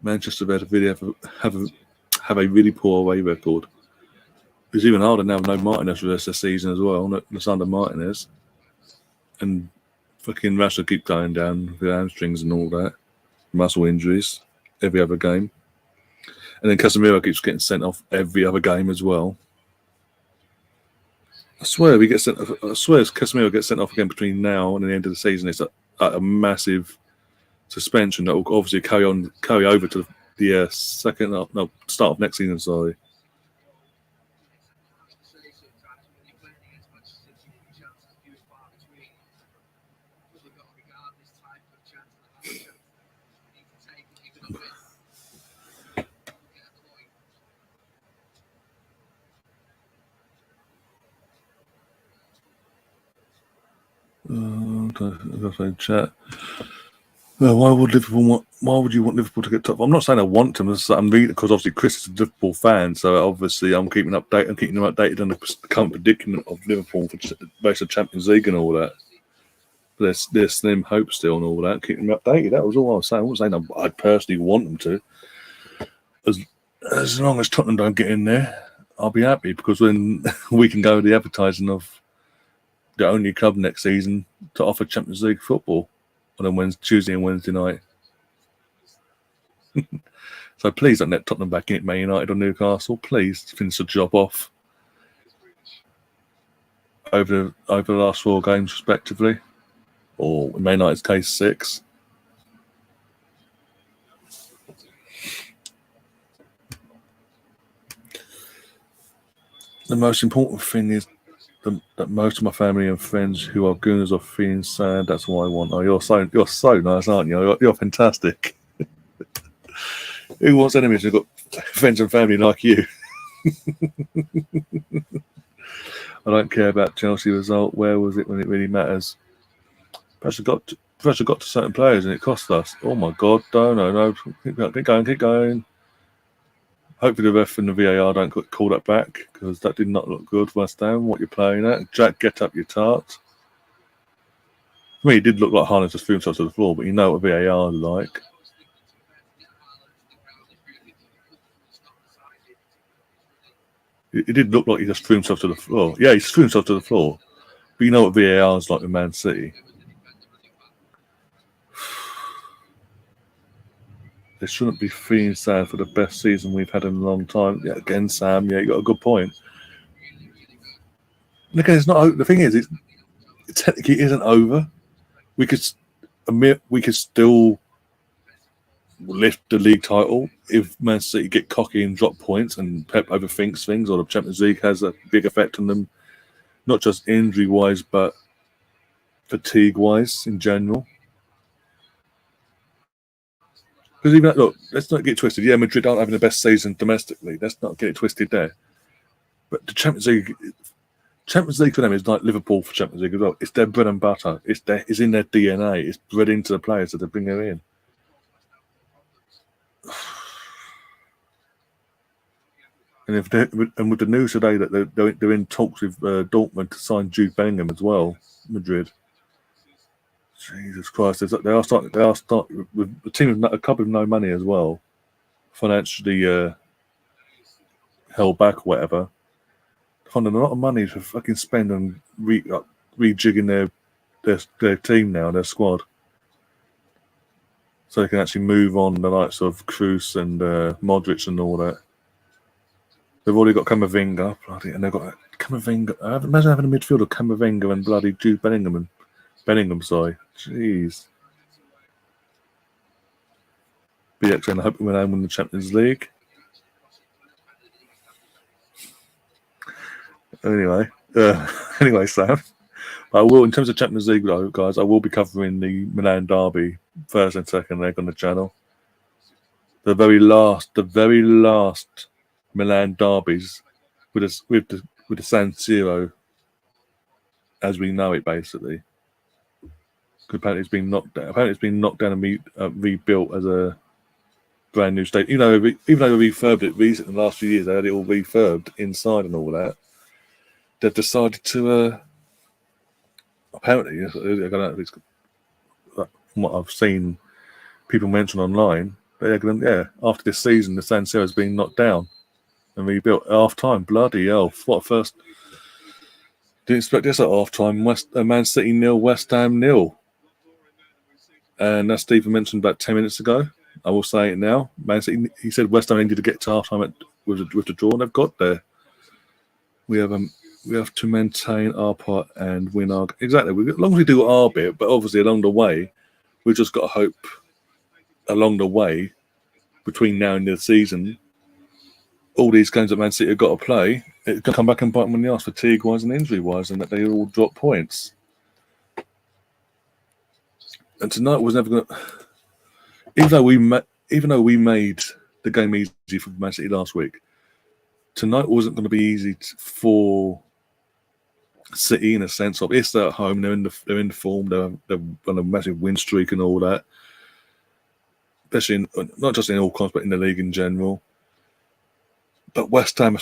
Manchester have really have a really poor away record. It's even harder now with no Martinez for the rest of the season as well. No Lisandro Martinez. And fucking Rashford keep going down with the hamstrings and all that. Muscle injuries every other game. And then Casemiro keeps getting sent off every other game as well. I swear Casemiro gets sent off again between now and the end of the season. It's a massive suspension that will obviously carry over to the start of next season. Sorry. Chat. Why would you want Liverpool to get top? I'm not saying I want them. I'm reading because obviously Chris is a Liverpool fan, so obviously I'm keeping them updated on the current predicament of Liverpool for based on Champions League and all that. But there's slim hope still and all that. Keeping them updated. That was all I was saying. I wasn't saying I personally want them to. As long as Tottenham don't get in there, I'll be happy because then we can go with the advertising of the only club next season to offer Champions League football on Tuesday and Wednesday night. So please don't let Tottenham back in it, Man United or Newcastle. Please finish the job off over the last 4 games respectively, or in Man United's case 6. The most important thing is that most of my family and friends who are gooners are feeling sad. That's what I want. Oh, you're so nice, aren't you? You're fantastic. Who wants enemies who've got friends and family like you? I don't care about Chelsea result. Where was it when it really matters? Pressure got to certain players and it cost us. Oh my God! No. Keep going. Hopefully the ref and the VAR don't call that back because that did not look good. West Ham, what you're playing at? Jack, get up, you tart. I mean, it did look like Haaland just threw himself to the floor, but you know what VAR is like. It did look like he just threw himself to the floor. Yeah, he just threw himself to the floor. But you know what VAR is like with Man City. They shouldn't be feeling sad for the best season we've had in a long time. Yeah, again, Sam. Yeah, you got a good point. And again, it's not. The thing is, it technically isn't over. We could still lift the league title if Man City get cocky and drop points and Pep overthinks things, or the Champions League has a big effect on them, not just injury-wise, but fatigue-wise in general. Because even look, let's not get twisted. Yeah, Madrid aren't having the best season domestically. Let's not get it twisted there. But the Champions League for them is like Liverpool for Champions League as well. It's their bread and butter. It's in their DNA. It's bred into the players that they bring them in. And with the news today that they're in talks with Dortmund to sign Jude Bellingham as well, Madrid. Jesus Christ! They are starting with a team with a club with no money as well, financially held back or whatever. Finding a lot of money to fucking spend on rejigging their team now, their squad, so they can actually move on the likes of Kroos and Modric and all that. They've already got Camavinga, and they've got Camavinga. Imagine having a midfield of Camavinga and bloody Jude Bellingham. Sorry. Jeez. BX and I hope we win the Champions League. Anyway, Sam. I will, in terms of Champions League, though, guys, I will be covering the Milan derby first and second leg on the channel. The very last Milan derbies with the San Siro as we know it, basically. Apparently it's been knocked down and rebuilt as a brand new state. Even though they refurbed it recently in the last few years, they had it all refurbed inside and all that. They've decided to apparently, I don't know if it's from what I've seen people mention online, they're going after this season the San Siro has been knocked down. and rebuilt at half time. Bloody hell! What first? Didn't expect this at half time. Man City 0, West Ham 0. And as Stephen mentioned about 10 minutes ago, I will say it now. Man City, he said West Ham needed to get to half time with the draw, and they've got there. We have to maintain our part and win our exactly. As long as we do our bit, but obviously along the way, we've just got to hope. Along the way, between now and the season, all these games that Man City have got to play, it can come back and bite them in the arse fatigue-wise and injury-wise, and that they all drop points. And tonight was never going to. Even though we made the game easy for Man City last week, tonight wasn't going to be easy for City in a sense of it's at home. They're in the form. They're on a massive win streak and all that. Especially not just in all comps, but in the league in general. But West Ham,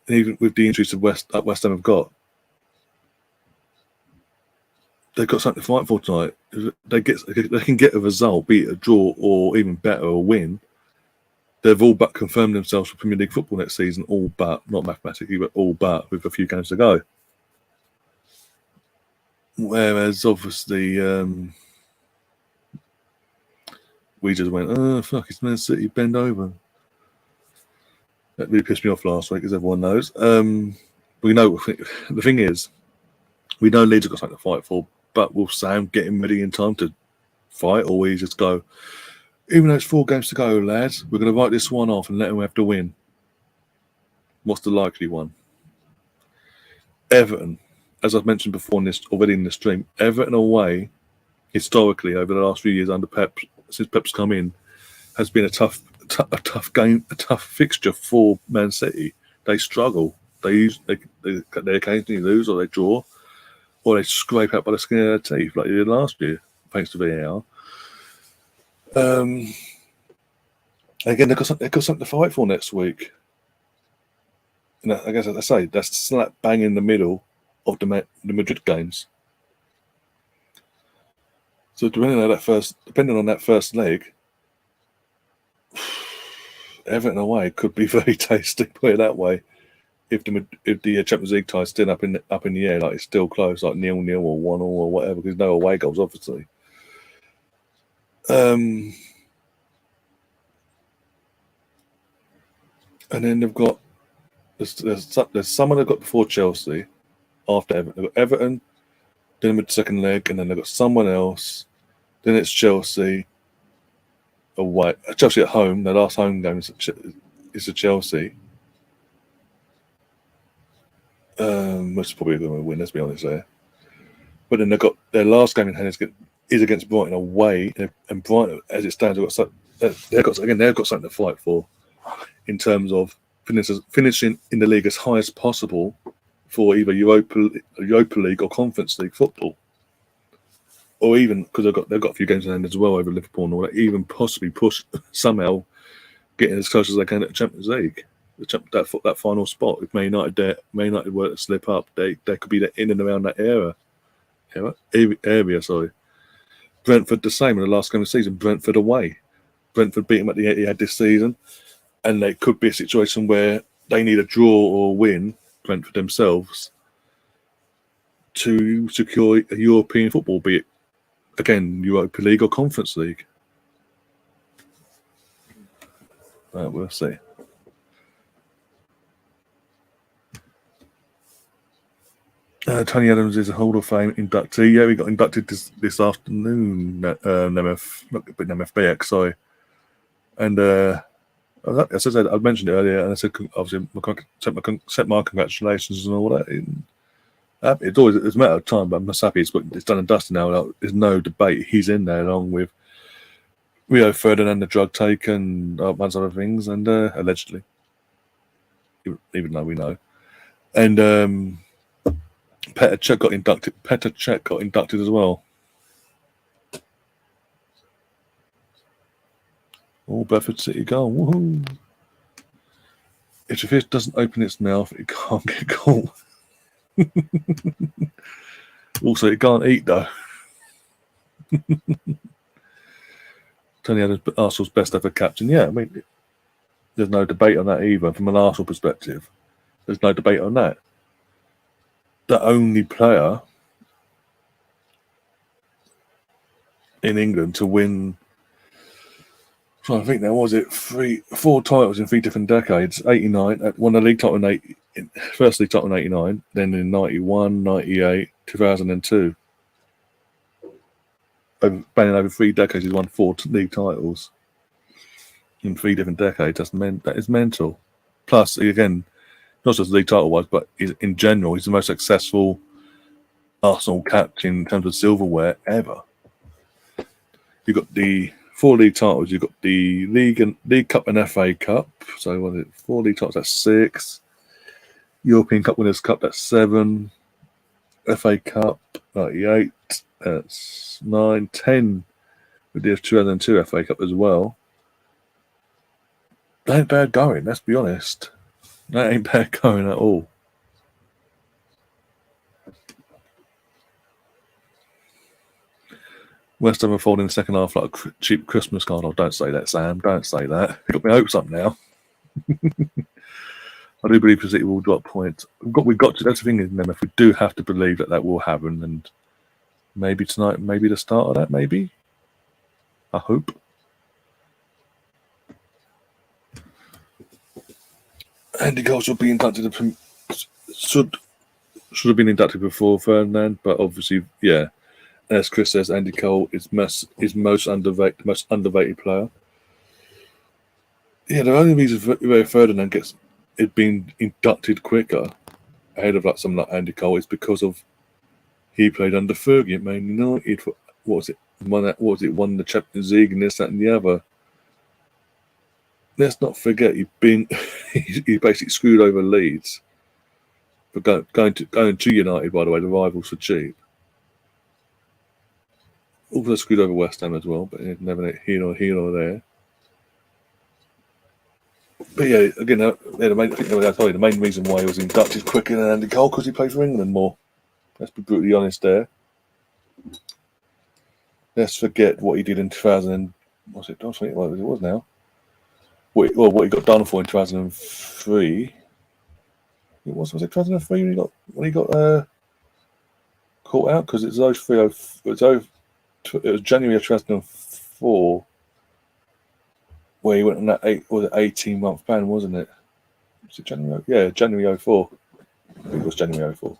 even with the injuries that West Ham have got, they've got something to fight for tonight. They can get a result, be it a draw or even better, a win. They've all but confirmed themselves for Premier League football next season, all but, not mathematically, but all but, with a few games to go. Whereas, obviously, we just went, oh, fuck, it's Man City, bend over. That really pissed me off last week, as everyone knows. We know, the thing is, we know Leeds have got something to fight for, but will Sam get him ready in time to fight, or we just go, even though it's 4 games to go, lads, we're going to write this one off and let him have to win? What's the likely one? Everton, as I've mentioned before already in the stream, Everton away, historically, over the last few years under Pep, since Pep's come in, has been a tough game, a tough fixture for Man City. They struggle. They occasionally lose, or they draw, or they scrape out by the skin of their teeth like they did last year, thanks to VAR. Again, they've got something to fight for next week. And I guess, as I say, that's slap bang in the middle of the Madrid games. So depending on that first leg, Everton away could be very tasty. Put it that way. If the Champions League tie's still up in the air, like it's still close, like 0-0 or 1-1 or whatever, because no away goals, obviously. And then they've got there's someone they've got before Chelsea, after Everton. They've got Everton, then with the second leg, and then they've got someone else. Then it's Chelsea away. Chelsea at home. Their last home game is to Chelsea. Which is probably going to win, let's be honest there. But then they've got their last game in hand is against Brighton away, and Brighton, as it stands, they've got something to fight for in terms of finishing in the league as high as possible for either Europa League or Conference League football, or even because they've got a few games in hand as well over Liverpool and all that, even possibly push somehow getting as close as they can at the Champions League. That final spot, if Man United were to slip up, they could be in and around that area. Sorry. Brentford the same in the last game of the season. Brentford away. Brentford beat them at the Etihad this season, and they could be a situation where they need a draw or win, Brentford themselves, to secure a European football, be it again Europa League or Conference League. We'll see. Tony Adams is a Hall of Fame inductee. Yeah, we got inducted this afternoon. MFBX, sorry. And as I said, I mentioned it earlier, and I said obviously set my congratulations and all that. It's a matter of time, but I'm just happy it's done and dusted now. There's no debate. He's in there along with Rio Ferdinand, the drug take, and a bunch of other things, and allegedly, even though we know, and. Petr Cech got inducted as well. Oh, Bedford City goal. Woohoo! If the fish doesn't open its mouth, it can't get caught. Also, it can't eat, though. Tony Adams, Arsenal's best ever captain. Yeah, I mean, There's no debate on that either. From an Arsenal perspective, there's no debate on that. The only player in England to win, I think there was it 4 titles in 3 different decades. 89, won the league title first league title in 89, then in 91, 98, 2002. Spanning over 3 decades, he's won 4 league titles in 3 different decades. That is mental. Plus, again, not just league title wise, but in general, he's the most successful Arsenal captain in terms of silverware ever. You've got the 4 league titles. You've got the League Cup and FA Cup. So what is it? 4 league titles. That's 6. European Cup Winners' Cup. That's 7. FA Cup. 98. That's 9. 10 with the 2002 FA Cup as well. That ain't bad going. Let's be honest. That ain't bad going at all. West Ham are folding in the second half like a cheap Christmas card. Oh, don't say that, Sam. Don't say that. You got my hopes up now. I do believe City will drop points. We've got to. That's the thing, isn't it? If we do have to believe that will happen, and maybe tonight, maybe the start of that, maybe. I hope. Andy Cole should be inducted. Should have been inducted before Ferdinand, but obviously, yeah. As Chris says, Andy Cole is most underrated player. Yeah, the only reason Ferdinand gets it being inducted quicker ahead of someone like Andy Cole is because of he played under Fergie at Man United. Won the Champions League and this, that, and the other. Let's not forget he basically screwed over Leeds for going to United. By the way, the rivals for cheap. Also screwed over West Ham as well, but never here nor there. But yeah, again, the main reason why he was inducted quicker than Andy Cole because he played for England more. Let's be brutally honest there. Let's forget what he did in 2000. Was it? Don't think what it was now. What he got done for in 2003. It was it 2003 when he got caught out because it was January of 2004 where he went on that 18-month ban, wasn't it? Was it January? Yeah, January 04. I think it was January 04.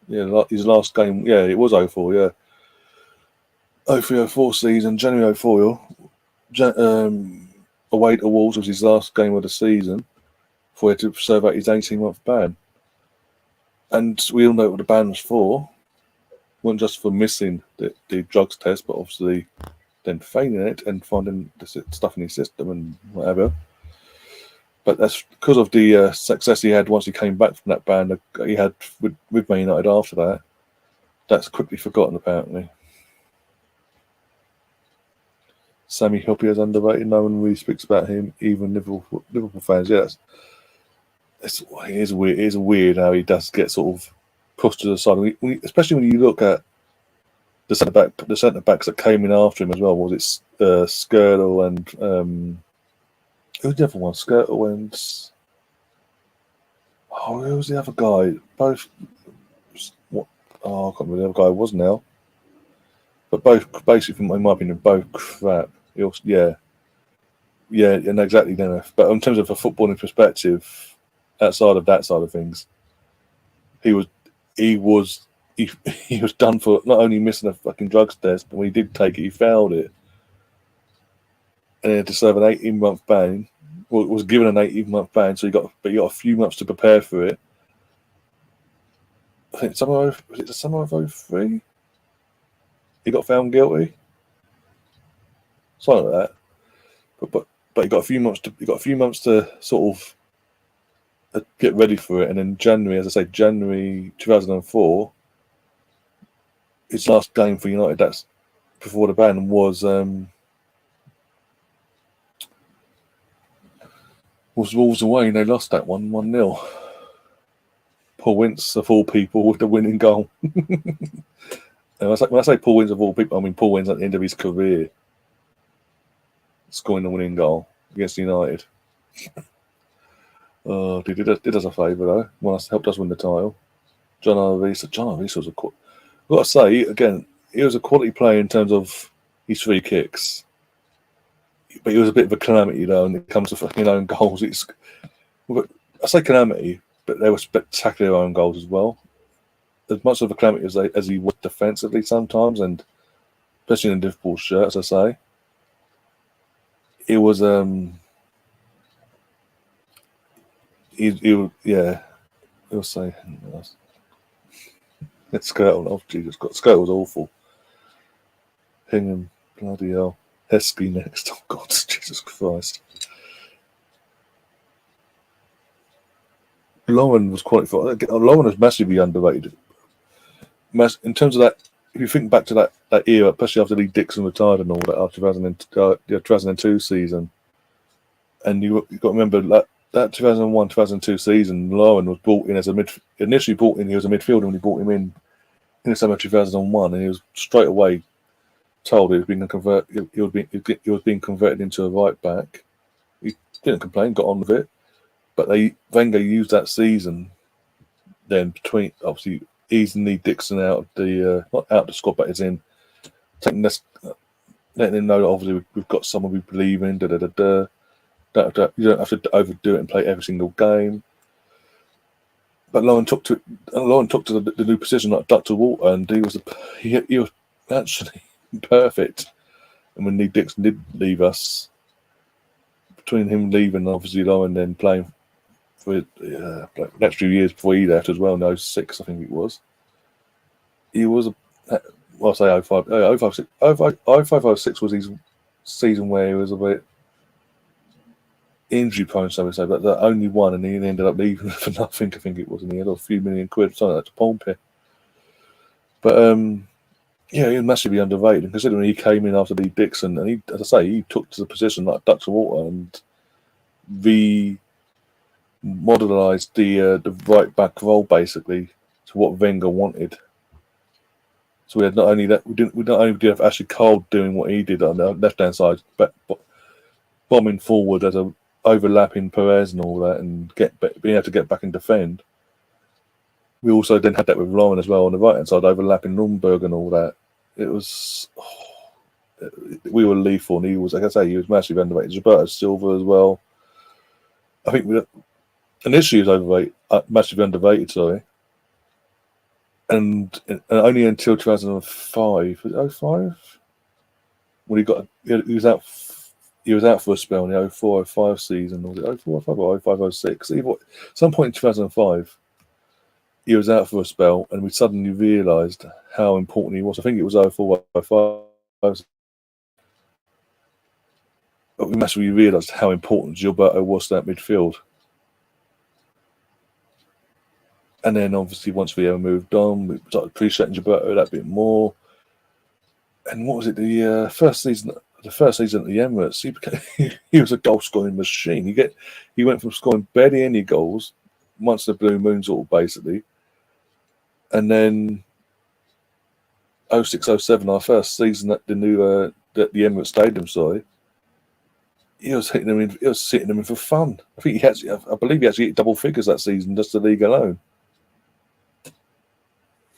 Yeah, his last game. Yeah, it was 04. Yeah, 03-04 season, January 04. Away to Wolves was his last game of the season before he had to serve out his 18-month ban. And we all know what the ban was for. It wasn't just for missing the drugs test, but obviously then failing it and finding the stuff in his system and whatever. But that's because of the success he had once he came back from that ban that he had with Man United after that. That's quickly forgotten, apparently. Sammy Hyypiä is underrated. No one really speaks about him, even Liverpool fans. Yeah, it is weird how he does get sort of pushed to the side, especially when you look at the centre backs that came in after him as well. Was it Skirtle and who's the other one? Skirtle and who was the other guy? Both. What? Oh, I can't remember the other guy was now. But both, basically, in my opinion, both crap. Yeah, and exactly. But in terms of a footballing perspective, outside of that side of things, he was done for not only missing a fucking drugs test, but when he did take it, he failed it, and he had to serve an 18-month ban. Well, was given an 18-month ban, so he got a few months to prepare for it. I think was it the summer of 03? He got found guilty. Something like that. But he got a few months to sort of get ready for it, and then January 2004, his last game for United, that's before the ban, was Wolves away, and they lost that 1-0. Paul Ince of all people with the winning goal. And when I say Paul Ince of all people, I mean Paul Ince at the end of his career scoring the winning goal. against United. Did us a favour though. Helped us win the title. John Arvisa. John Arvisa was I've got to say again, he was a quality player in terms of his free kicks, but he was a bit of a calamity though when it comes to fucking own goals. I say calamity, but they were spectacular own goals as well. As much of a calamity as he was defensively sometimes, and especially in a Liverpool shirt, as I say, it was he'll say Skirtle. Oh Jesus, Skirtle was awful. Hingham, bloody hell. Heskey next. Oh God, Jesus Christ. Lauren was quite. Lauren was massively underrated. In terms of that, if you think back to that era, especially after Lee Dixon retired and all that, after 2002 season, and you got to remember that 2001-2002 season, Lauren was brought in as initially brought in. He was a midfielder when he brought him in the summer of 2001, and he was straight away told he was being converted into a right back. He didn't complain, got on with it. But Wenger used that season then between obviously easing Lee Dixon out of the not out the squad, but as in taking this, letting him know that obviously we've got someone we believe in. You don't have to overdo it and play every single game. But Lauren took to the new position like duck to water, and he was actually perfect. And when Lee Dixon did leave us, between him leaving and obviously Lauren then playing for the next few years before he left as well, in 06 I think it was. He was I'll say 05-06 was his season where he was a bit injury prone, so we say, but the only one, and he ended up leaving for nothing. I think it was, and he had a few million quid, something like that, to Pompey. But he was massively underrated, and considering he came in after Lee Dixon, and he, as I say, he took to the position like duck to water and modelised the right back role basically to what Wenger wanted. So we had not only that, we not only did have Ashley Cole doing what he did on the left hand side, but bombing forward as a overlapping Perez and all that, and being able to get back and defend. We also then had that with Lauren as well on the right hand side, overlapping Lundberg and all that. It was we were lethal, and he was, like I say, he was massively underrated. Gilberto Silva as well. I think initially he was massively underrated. Sorry, and only until 2005, was it 05? When he was out. He was out for a spell in the 04-05 season, or was it 04-05 or 05-06? Some point in 2005, he was out for a spell, and we suddenly realised how important he was. I think it was 04-05. But we massively realised how important Gilberto was to that midfield. And then, obviously, once we moved on, we started appreciating Gilberto that bit more. And what was it? The first season at the Emirates, he was a goal scoring machine. He went from scoring barely any goals once the Blue Moons all basically, and then 06-07, our first season at the Emirates Stadium. Sorry, he was hitting them in. He was sitting them in for fun. I believe he actually hit double figures that season, just the league alone. It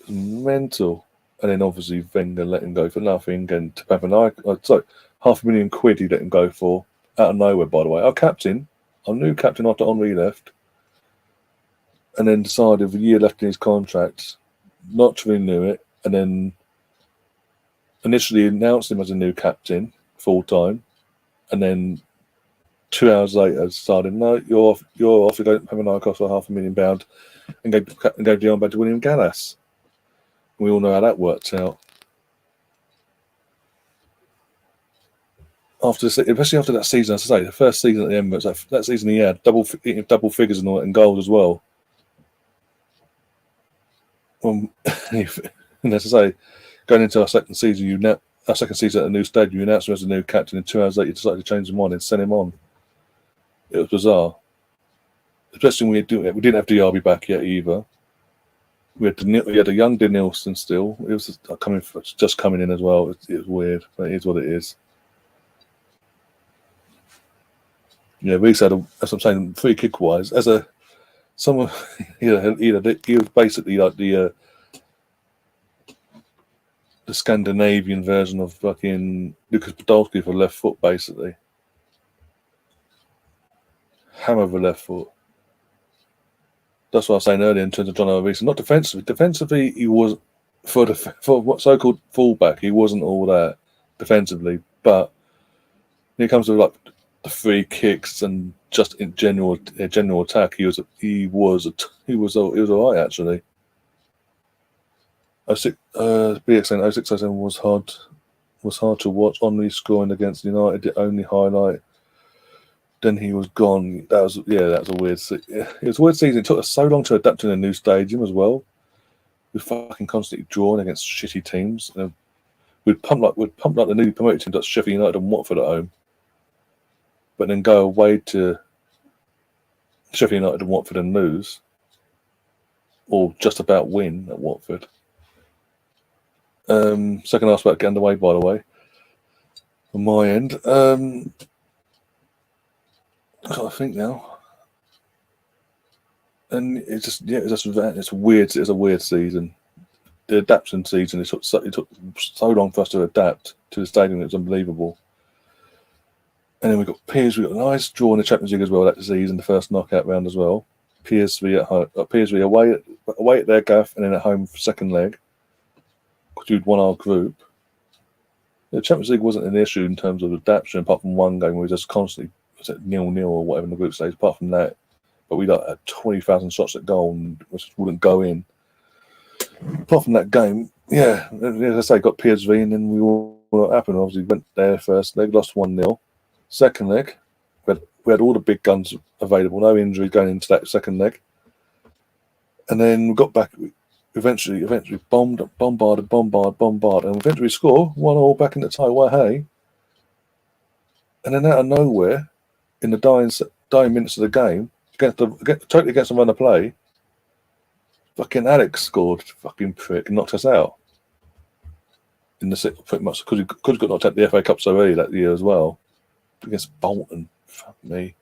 was mental. And then obviously Wenger let him go for nothing, and £500,000 he let him go for out of nowhere. By the way, our new captain after Henry left, and then decided with a year left in his contract not to renew it, and then initially announced him as a new captain full time, and then 2 hours later decided, no, you're off. You're going to have a cost for £500,000, and gave the arm back to William Gallas. We all know how that worked out. Especially after that season, as I say, the first season at the Emirates, that season he had double figures and all that, and goals as well. And as I say, going into our second season at the new stadium, you announced him as a new captain, and 2 hours later you decided to change him on and send him on. It was bizarre. Especially when we didn't have Diaby back yet either. We had a young Denilson still. It was just coming in as well. It was weird, but it is what it is. Yeah, we said, as I'm saying, free kick wise, as a someone, he was basically like the Scandinavian version of fucking Lucas Podolski for left foot, basically. Hammer of a left foot. That's what I was saying earlier in terms of John O'Reilly. Not defensively. Defensively, he was for what so-called fullback. He wasn't all that defensively, but when it comes to like the free kicks and just in general attack, he was all right actually. BXN 0607 was hard to watch. Only scoring against United, the only highlight. Then he was gone. That was a weird. It was a weird season. It took us so long to adapt to a new stadium as well. We fucking constantly drawn against shitty teams. We'd pump like the newly promoted teams like Sheffield United and Watford at home, but then go away to Sheffield United and Watford and lose, or just about win at Watford. Second half's about to get underway, by the way. On my end, I think now, and it's a weird season. The adaptation season, it took so long for us to adapt to the stadium. It was unbelievable. And then we got a nice draw in the Champions League as well that season, the first knockout round as well. PSV at home, PSV away at their gaff, and then at home for second leg. Because we'd won our group. The Champions League wasn't an issue in terms of adaptation, apart from one game where we just constantly 0-0 or whatever in the group stage. Apart from that, but we had 20,000 shots at goal, which wouldn't go in. Apart from that game, yeah, as I say, got PSV, and then we all what happened. Obviously, went there first leg, lost 1-0. Second leg, we had all the big guns available, no injury going into that second leg, and then we got back. Eventually bombarded, and eventually score 1-1 back in the tie. Well, hey, and then out of nowhere, in the dying minutes of the game, totally against the run of play, fucking Alex scored, fucking prick, and knocked us out. In the pretty much because he could have got knocked out the FA Cup so early that year as well against Bolton. Fuck me.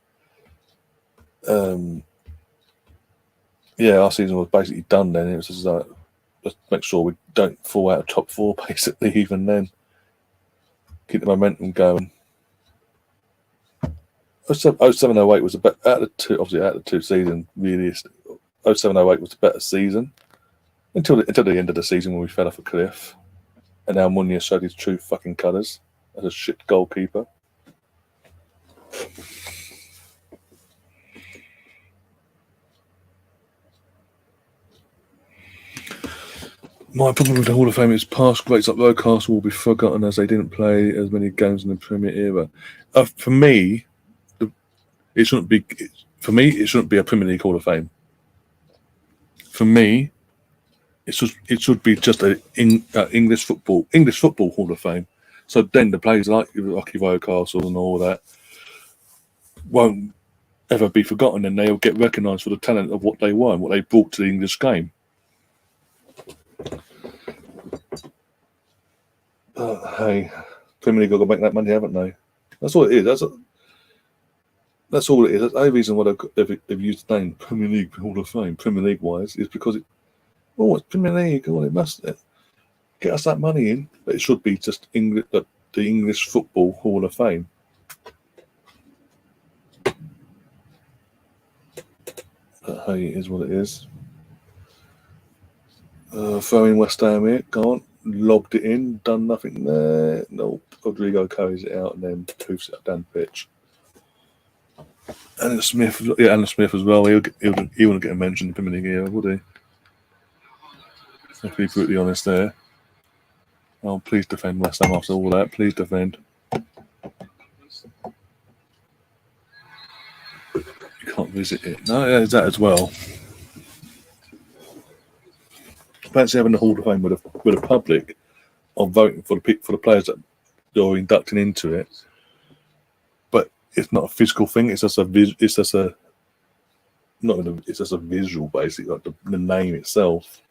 Yeah, our season was basically done then. It was just like, let's make sure we don't fall out of top four, basically, even then. Keep the momentum going. 07-08 was out of the two seasons, really. 07-08 was a better season until the end of the season when we fell off a cliff. And now Munya showed his true fucking colours as a shit goalkeeper. My problem with the Hall of Fame is past greats like Rocastle will be forgotten as they didn't play as many games in the Premier era. For me, it shouldn't be. For me, it shouldn't be a Premier League Hall of Fame. For me, it should be just an English football Hall of Fame. So then the players like Rocky Rocastle and all that won't ever be forgotten, and they'll get recognised for the talent of what they were and what they brought to the English game. Hey, Premier League got to make that money, haven't they? That's all it is. That's all it is. That's the only reason why they've used the name Premier League Hall of Fame, Premier League wise, is because it's Premier League. Well, it must get us that money in. But it should be just the English Football Hall of Fame. But hey, it is what it is. Throwing West Ham here, can't. Lobbed it in, done nothing there. Nope. Rodrigo carries it out and then hoofs it down the pitch. Alan Smith as well. He wouldn't get a mention in the Premier League era, would he? Let's be brutally honest there. Oh, please defend West Ham after all that. Please defend. You can't visit it. No, yeah, there's that as well. Fancy having the Hall of Fame with a public on voting for the players that are inducting into it, but it's not a physical thing. It's just a visual, basically, like the name itself.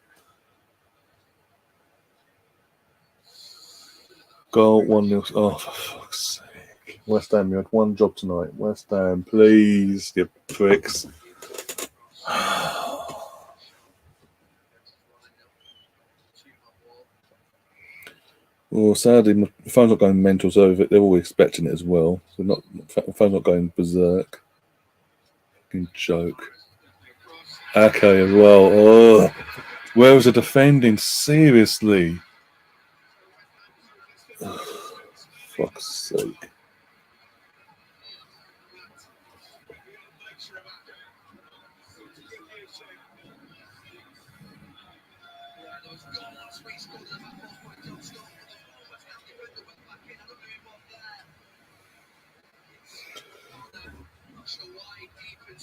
Goal 1-0. Oh, for fuck's sake! West Ham, you had one job tonight. West Ham, please, you pricks. Well, sadly, my phone's not going mental, so they're all expecting it as well. So my phone's not going berserk. Fucking joke. Okay, as well. Oh, where was the defending? Seriously. Oh, fuck's sake.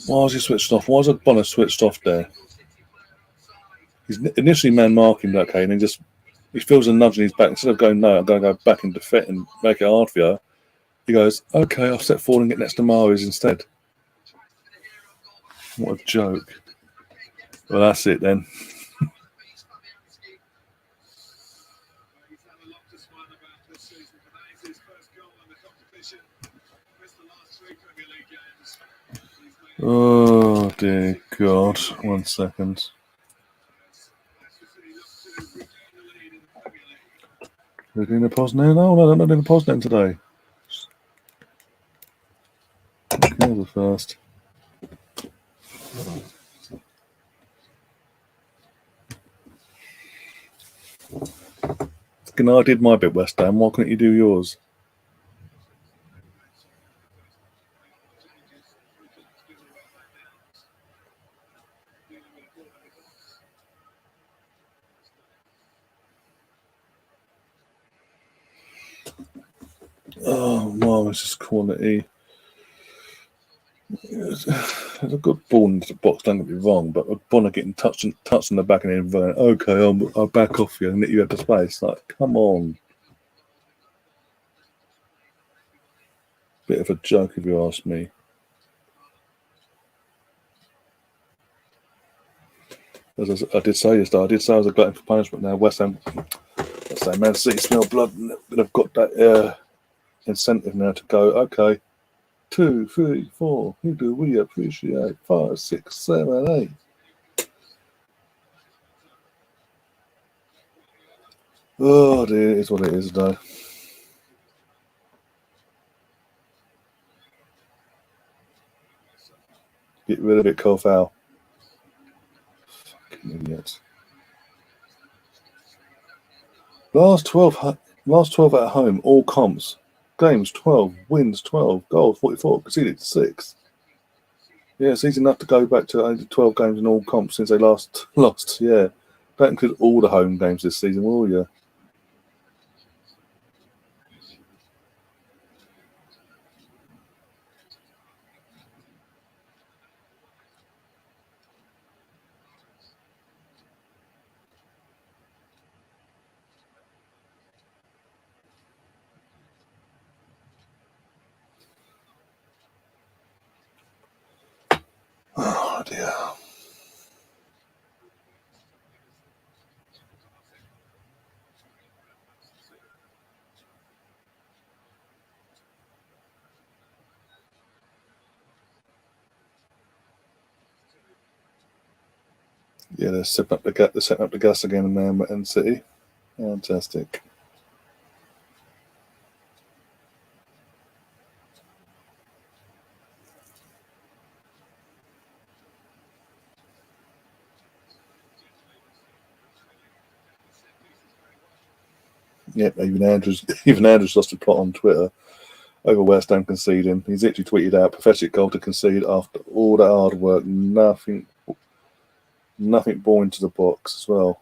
Why was he switched off? Why was Bonner switched off there? He's initially man marking, okay, and he feels a nudge in his back. Instead of going, no, I'm going to go back and defend and make it hard for you, he goes, okay, I'll step forward and get next to Mahrez instead. What a joke. Well, that's it then. Oh, dear God. 1 second. We're doing a Poznan? No, I'm not doing a Poznan today. Okay, the first. I did my bit, West Ham. Why couldn't you do yours? Oh, wow, this is quality. There's a good ball into the box, don't get me wrong, but Bonner getting touched in the back and then going, okay, I'll back off you and let you have the space. Like, come on. Bit of a joke, if you ask me. As I did say yesterday, I was a glutton for punishment. Now West Ham, Man City smell blood, and they've got that incentive now to go, okay, 2, 3, 4, who do we appreciate? 5, 6, 7, 8. Oh dear, it is what it is, though. Get rid of it, Kofal. Fucking idiots. Last 12 at home, all comps. Games 12, wins 12, goals 44, conceded 6. Yeah, it's easy enough to go back to only 12 games in all comps since they last lost. Yeah, don't include all the home games this season, will you? Oh dear. Yeah, they're setting up the gas again now in Man City. Fantastic. Yep, even Andrews lost a plot on Twitter over West Ham conceding. He's actually tweeted out pathetic goal to concede after all that hard work. Nothing ball into the box as well.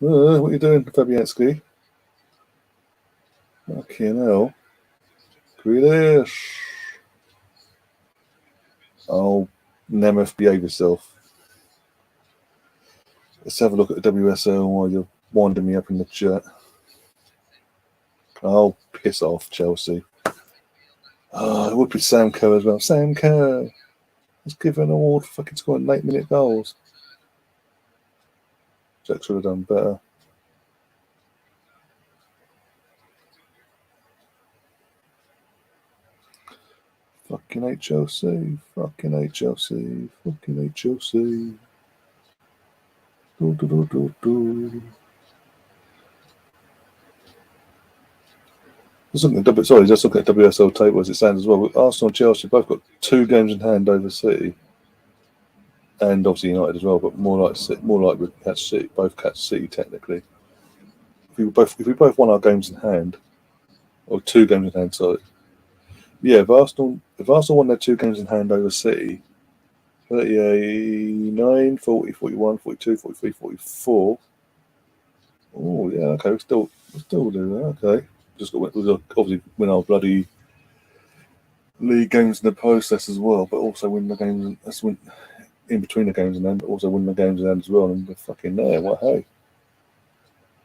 What are you doing, Fabianski? Fucking hell. Grealish. Oh, Nemeth, behave yourself. Let's have a look at the WSL while you're winding me up in the chat. Oh, piss off, Chelsea. Oh, it would be Sam Kerr as well. Sam Kerr. Let's give an award for fucking scoring 8-minute goals. Jack should have done better. Fucking HLC. Fucking HLC. Fucking HLC. Do, do, do, do, do. Just looking at WSL table as it stands as well. Arsenal and Chelsea both got 2 games in hand over City, and obviously United as well, but more like with catch City, both catch City technically. If we both won our games in hand, or 2 games in hand, sorry. Yeah, if Arsenal won their 2 games in hand over City, 39, 40, 41, 42, 43, 44. Oh yeah, okay, we're still doing that. Okay, we've got obviously win our bloody league games in the process as well, but also win the games. Let's win in between the games and then, but also win the games and then as well. And we're fucking there. What hey?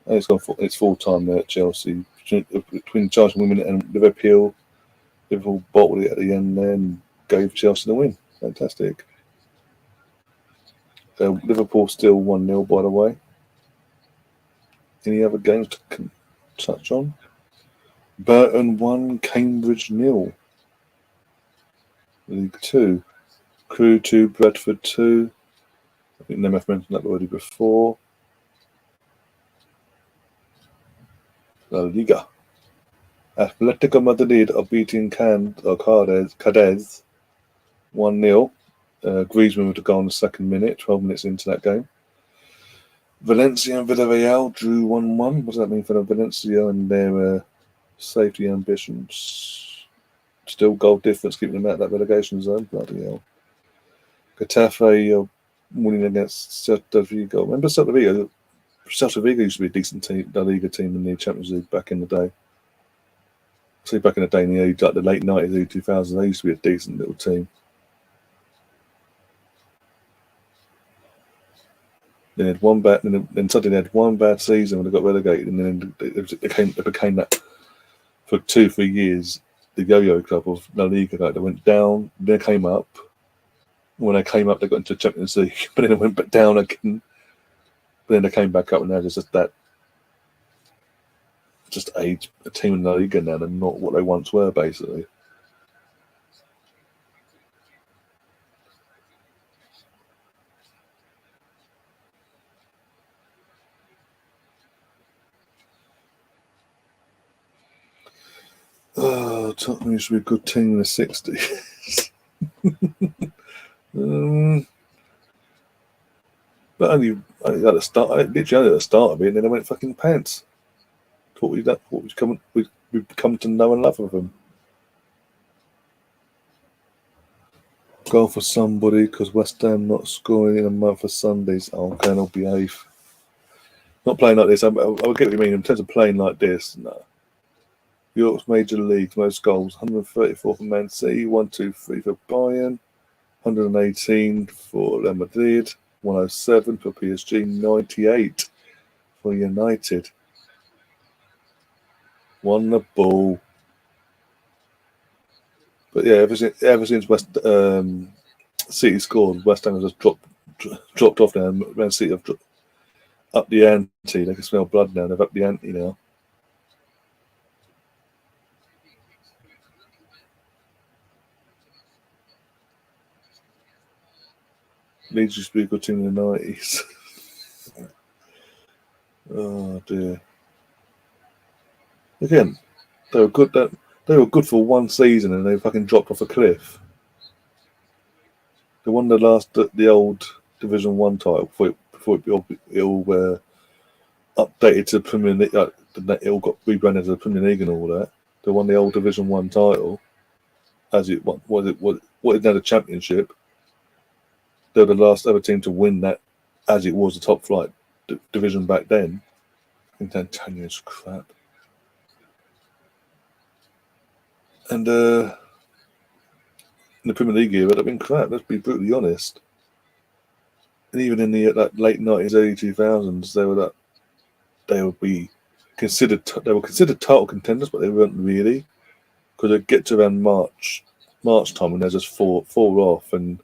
And it's full time there at Chelsea between Chelsea women and Liverpool. Liverpool bottled it at the end, then gave Chelsea the win. Fantastic. Liverpool still 1-0, by the way. Any other games to touch on? Burton 1, Cambridge 0. League 2. Crew 2, Bradford 2. I think Nemeth mentioned that already before. La Liga. Atletico Madrid are beating Cadiz 1-0. Griezmann with the goal in the second minute, 12 minutes into that game. Valencia and Villarreal drew 1-1. What does that mean for Valencia and their safety ambitions? Still goal difference keeping them out of that relegation zone. Bloody hell. Getafe winning against Celta Vigo. Remember Celta Vigo? Celta Vigo used to be a decent team, La Liga team in the Champions League back in the day. See, back in the day, in the late 90s, early 2000s, they used to be a decent little team. Then had one bad, then suddenly they had one bad season when they got relegated, and then it became that for 2-3 years. The yo-yo club of La Liga, they went down, then came up. When they came up, they got into the Champions League, but then they went back down again. But then they came back up, and now there's just a team in La Liga now. They're not what they once were, basically. Oh, Tottenham used to be a good team in the 60s. But only at the start, literally only at the start of it, and then they went fucking pants. We've come to know and love of them. Go for somebody because West Ham not scoring in a month for Sundays. Oh, Colonel behave. Not playing like this. I get what you mean. In terms of playing like this, no. Europe's major leagues, most goals 134 for Man City, 123 for Bayern, 118 for Real Madrid, 107 for PSG, 98 for United. Won the ball. But yeah, ever since City scored, West Ham has just dropped off now. Man City have upped the ante. They can smell blood now. They've upped the ante now. Leeds used to be a good team in the 90s. Oh dear. Again, they were good. They were good for one season, and they fucking dropped off a cliff. They won the old Division 1 title before it all updated to Premier League. It all got rebranded to the Premier League and all that. They won the old Division 1 title, as it what is now the Championship. They were the last ever team to win that, as it was the top flight division back then. I think D'Antonio's crap. And in the Premier League era, they've been crap. Let's be brutally honest. And even in the late 90s, early 2000s, they would be considered. They were considered title contenders, but they weren't really, because they'd get to around March time, and they're just four off, and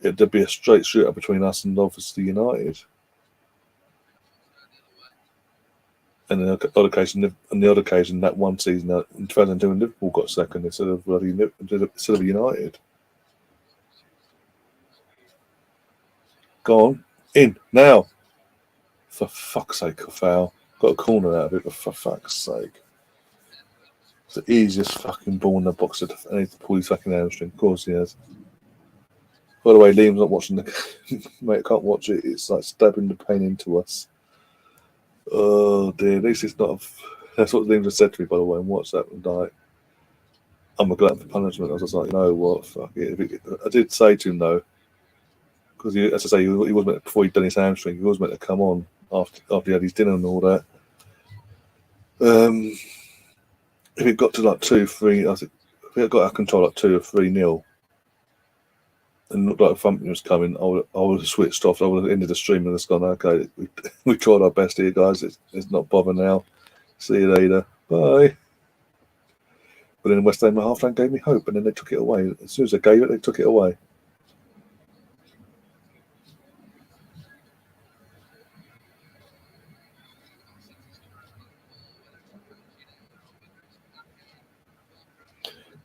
there'd be a straight shootout between us and obviously United. And on the odd occasion, that one season in 2002, when Liverpool got second instead of United. Go on, in now. For fuck's sake, a foul. Got a corner out of it, but for fuck's sake. It's the easiest fucking ball in the box to pull his fucking hamstring. Of course he has. By the way, Liam's not watching the mate, I can't watch it. It's like stabbing the pain into us. Oh dear, at least it's not. That's what Liam just said to me, by the way, on WhatsApp. And like, I'm a glutton for punishment. I was just like, you know what, fuck it. I did say to him though, because as I say, he was meant before he'd done his hamstring. He was meant to come on after he had his dinner and all that. If it got to like 2-3, I think if it got out of control like 2 or 3-0, and looked like thumping was coming, I would have switched off. I would have ended the stream and just gone, okay, we tried our best here, guys. It's not bother now. See you later. Bye. But then West Ham at half time gave me hope, and then they took it away. As soon as they gave it, they took it away.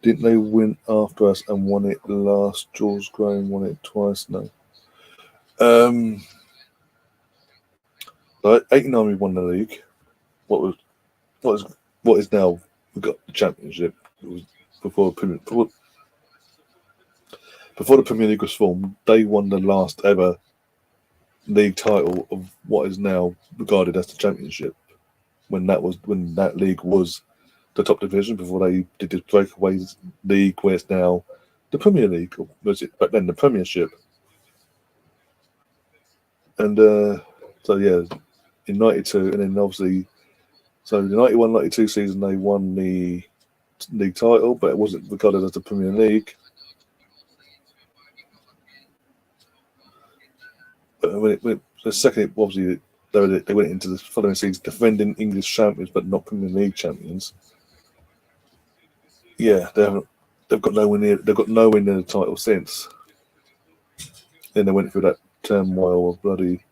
Didn't they win after us and won it last? Jules Graham won it twice. No. 89 we won the league. What is now we got the championship. It was before the Premier League was formed. They won the last ever league title of what is now regarded as the championship. When that league was the top division before they did the breakaway league, where it's now the Premier League, or was it back then the Premiership? And so yeah, in '92, and then obviously, so the 91-92 season they won the league title, but it wasn't regarded as the Premier League. But the second, obviously, they went into the following season defending English champions, but not Premier League champions. Yeah, they've got nowhere near the title since. Then they went through that turmoil of bloody.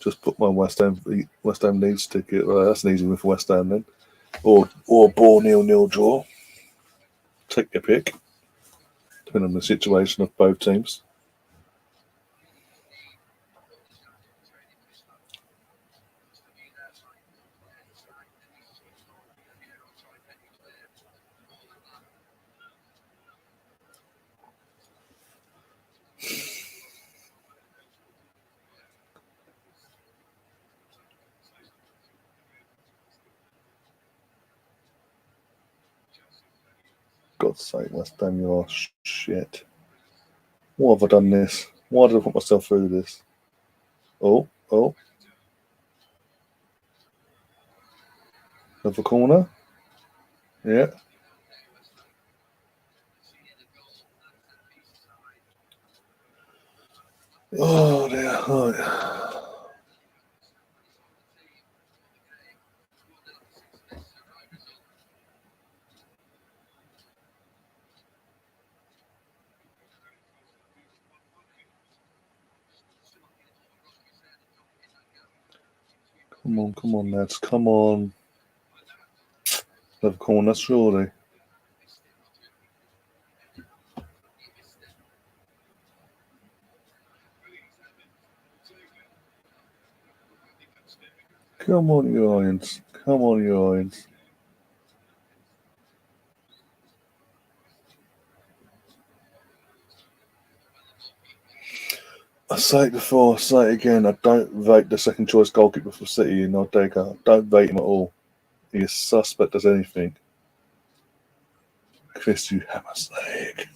Just put my West Ham Leeds ticket. Right, that's an easy one for West Ham then, or ball 0-0 draw. Take your pick, depending on the situation of both teams. God's sake, West Ham, you are shit. Why have I done this? Why did I put myself through this? Oh, another corner. Yeah. Oh dear. Oh. Come on, lads. Come on. Another corner, surely. Come on, you Irons. Come on, you Irons. I say it before, I say it again. I don't rate the second choice goalkeeper for City in Ordega. I don't rate him at all. He is suspect as anything. Chris, you have a snake.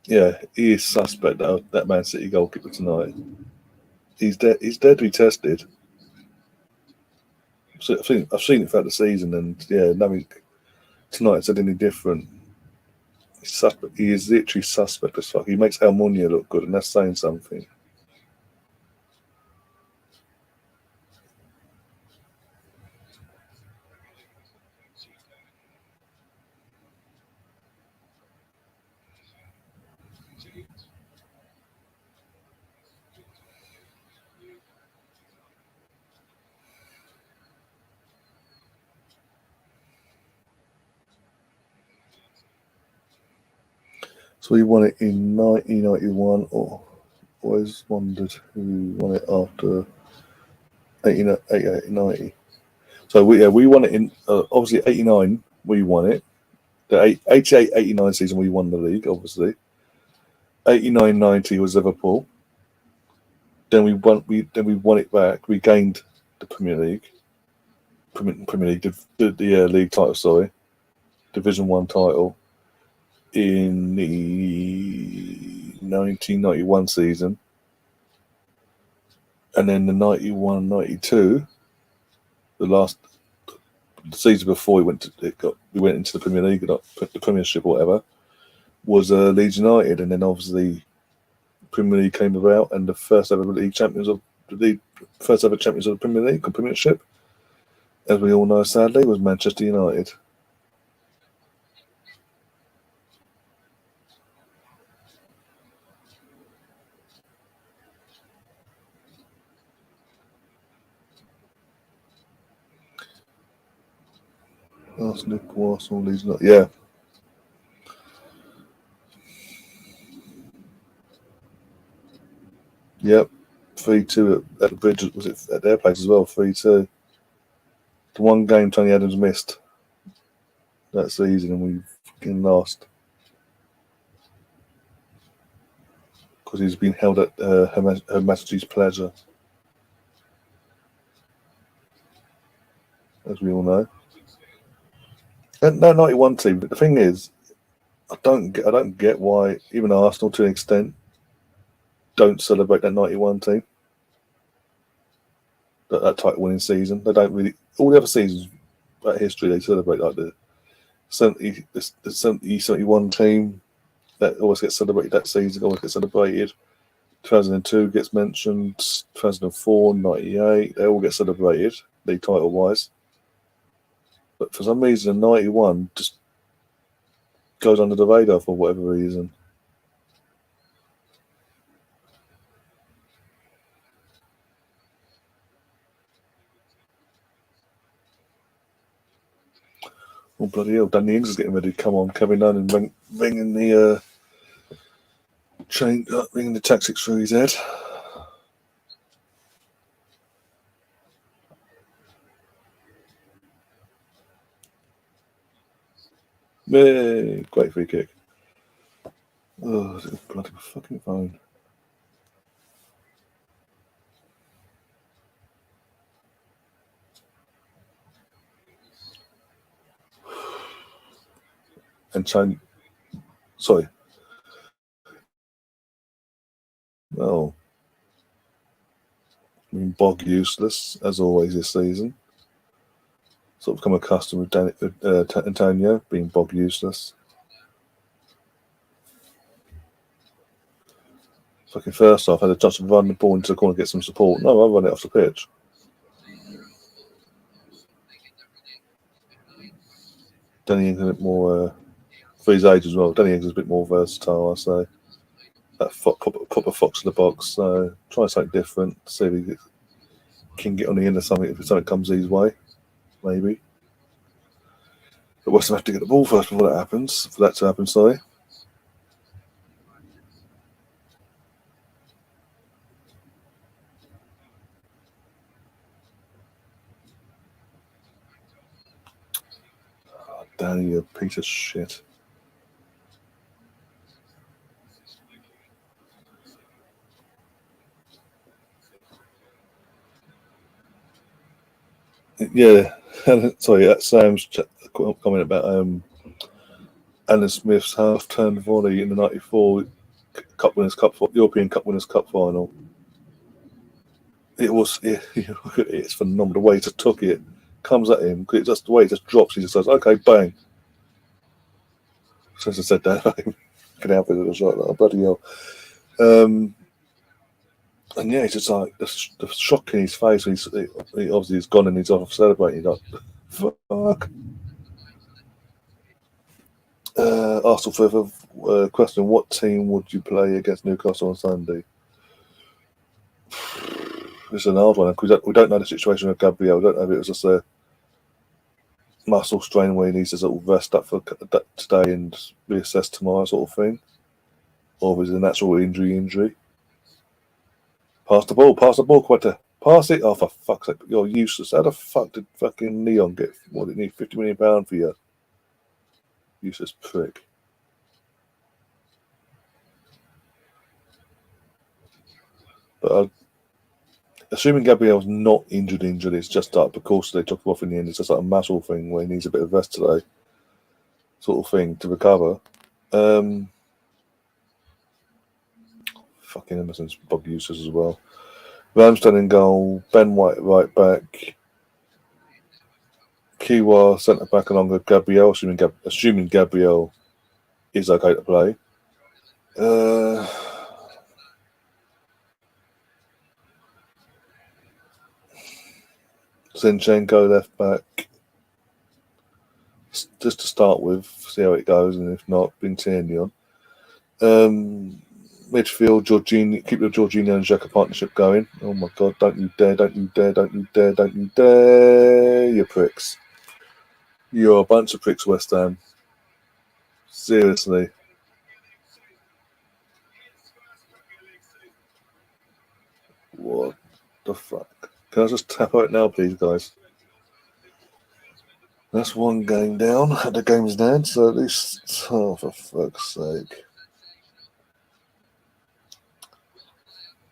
Yeah, he is suspect, that Man City goalkeeper tonight. He's dead to be tested. So I've seen it throughout the season, and yeah, nothing tonight said any different. He's suspect. He is literally suspect as fuck. He makes Almunia look good, and that's saying something. So he won it in 1991, or always wondered who won it after 88, 90. So we won it in, obviously 89, we won it. The 88, 89 season, we won the league, obviously. 89, 90 was Liverpool. Then we won it back. We gained the Premier League. Premier League, the league title, sorry. Division 1 title in the 1991 season. And then the 91, 92, the season before we went into the Premier League, the Premiership or whatever, was Leeds United, and then obviously Premier League came about, and the first ever champions of the Premier League or Premiership, as we all know, sadly, was Manchester United. Arsenal, Leeds United, yeah. Yep, 3-2 at the bridge. Was it at their place as well? 3-2. The one game Tony Adams missed that season, and we fucking lost because he's been held at Her Majesty's pleasure, as we all know. And that 91 team. But the thing is, I don't get why even Arsenal, to an extent, don't celebrate that 91 team. That title winning season. They don't really. All the other seasons, that history, they celebrate like the 71 team that always gets celebrated that season, always gets celebrated. 2002 gets mentioned, 2004, 98, they all get celebrated, league title wise. But for some reason, 91 just goes under the radar for whatever reason. Oh, bloody hell, Danny Ings is getting ready to come on. Kevin Nunn and ringing the ringing the tactics through his head. Yay, great free kick. Oh, it's a bloody fucking phone. And sorry. Well, I mean, Bog useless, as always this season. Sort of become accustomed with Antonio being Bog useless. Fucking first off, I had a chance to run the ball into the corner and get some support. No, I'll run it off the pitch. Danny Ings is a bit more, for his age as well, Danny Ings is a bit more versatile, I say. That proper fox in the box, so try something different, see if he can get on the end of something, if something comes his way, maybe. But West Ham have to get the ball first before that happens, for that to happen, sorry. Oh, Danny, you piece of shit. Yeah, sorry, that's Sam's comment about Alan Smith's half-turn volley in the '94 European Cup Winners' Cup final. It was, it's phenomenal. The way he just took it, comes at him, just the way it just drops, he just says, "Okay, bang." So as I said that, I can help it. It was like, oh, bloody hell. And yeah, it's just like the shock in his face. He obviously he's gone and he's off celebrating. Like, fuck. Arsenal further question: what team would you play against Newcastle on Sunday? It's an hard one because we don't know the situation with Gabriel. We don't know if it was just a muscle strain where he needs to sort of rest up for today and reassess tomorrow, sort of thing. or is it a natural injury? Pass the ball, Quetta. Pass it. Oh, for fuck's sake, you're useless. How the fuck did fucking Leon get, what did he need, £50 million for you? Useless prick. But assuming Gabriel's not injured, it's just that because they took him off in the end, it's just like a muscle thing where he needs a bit of rest today, sort of thing, to recover. Fucking Emerson's bug useless as well. Ramsden in goal, Ben White right back, Kiwa centre back along with Gabriel, assuming Gabriel is okay to play. Zinchenko left back, just to start with, see how it goes, and if not, bring Tierney on. Midfield, Jorginho, keep the Jorginho and Xhaka partnership going. Oh my god, don't you dare, you pricks. You're a bunch of pricks, West Ham. Seriously. What the fuck? Can I just tap out now, please, guys? That's one game down. The game's down, so at least, oh, for fuck's sake.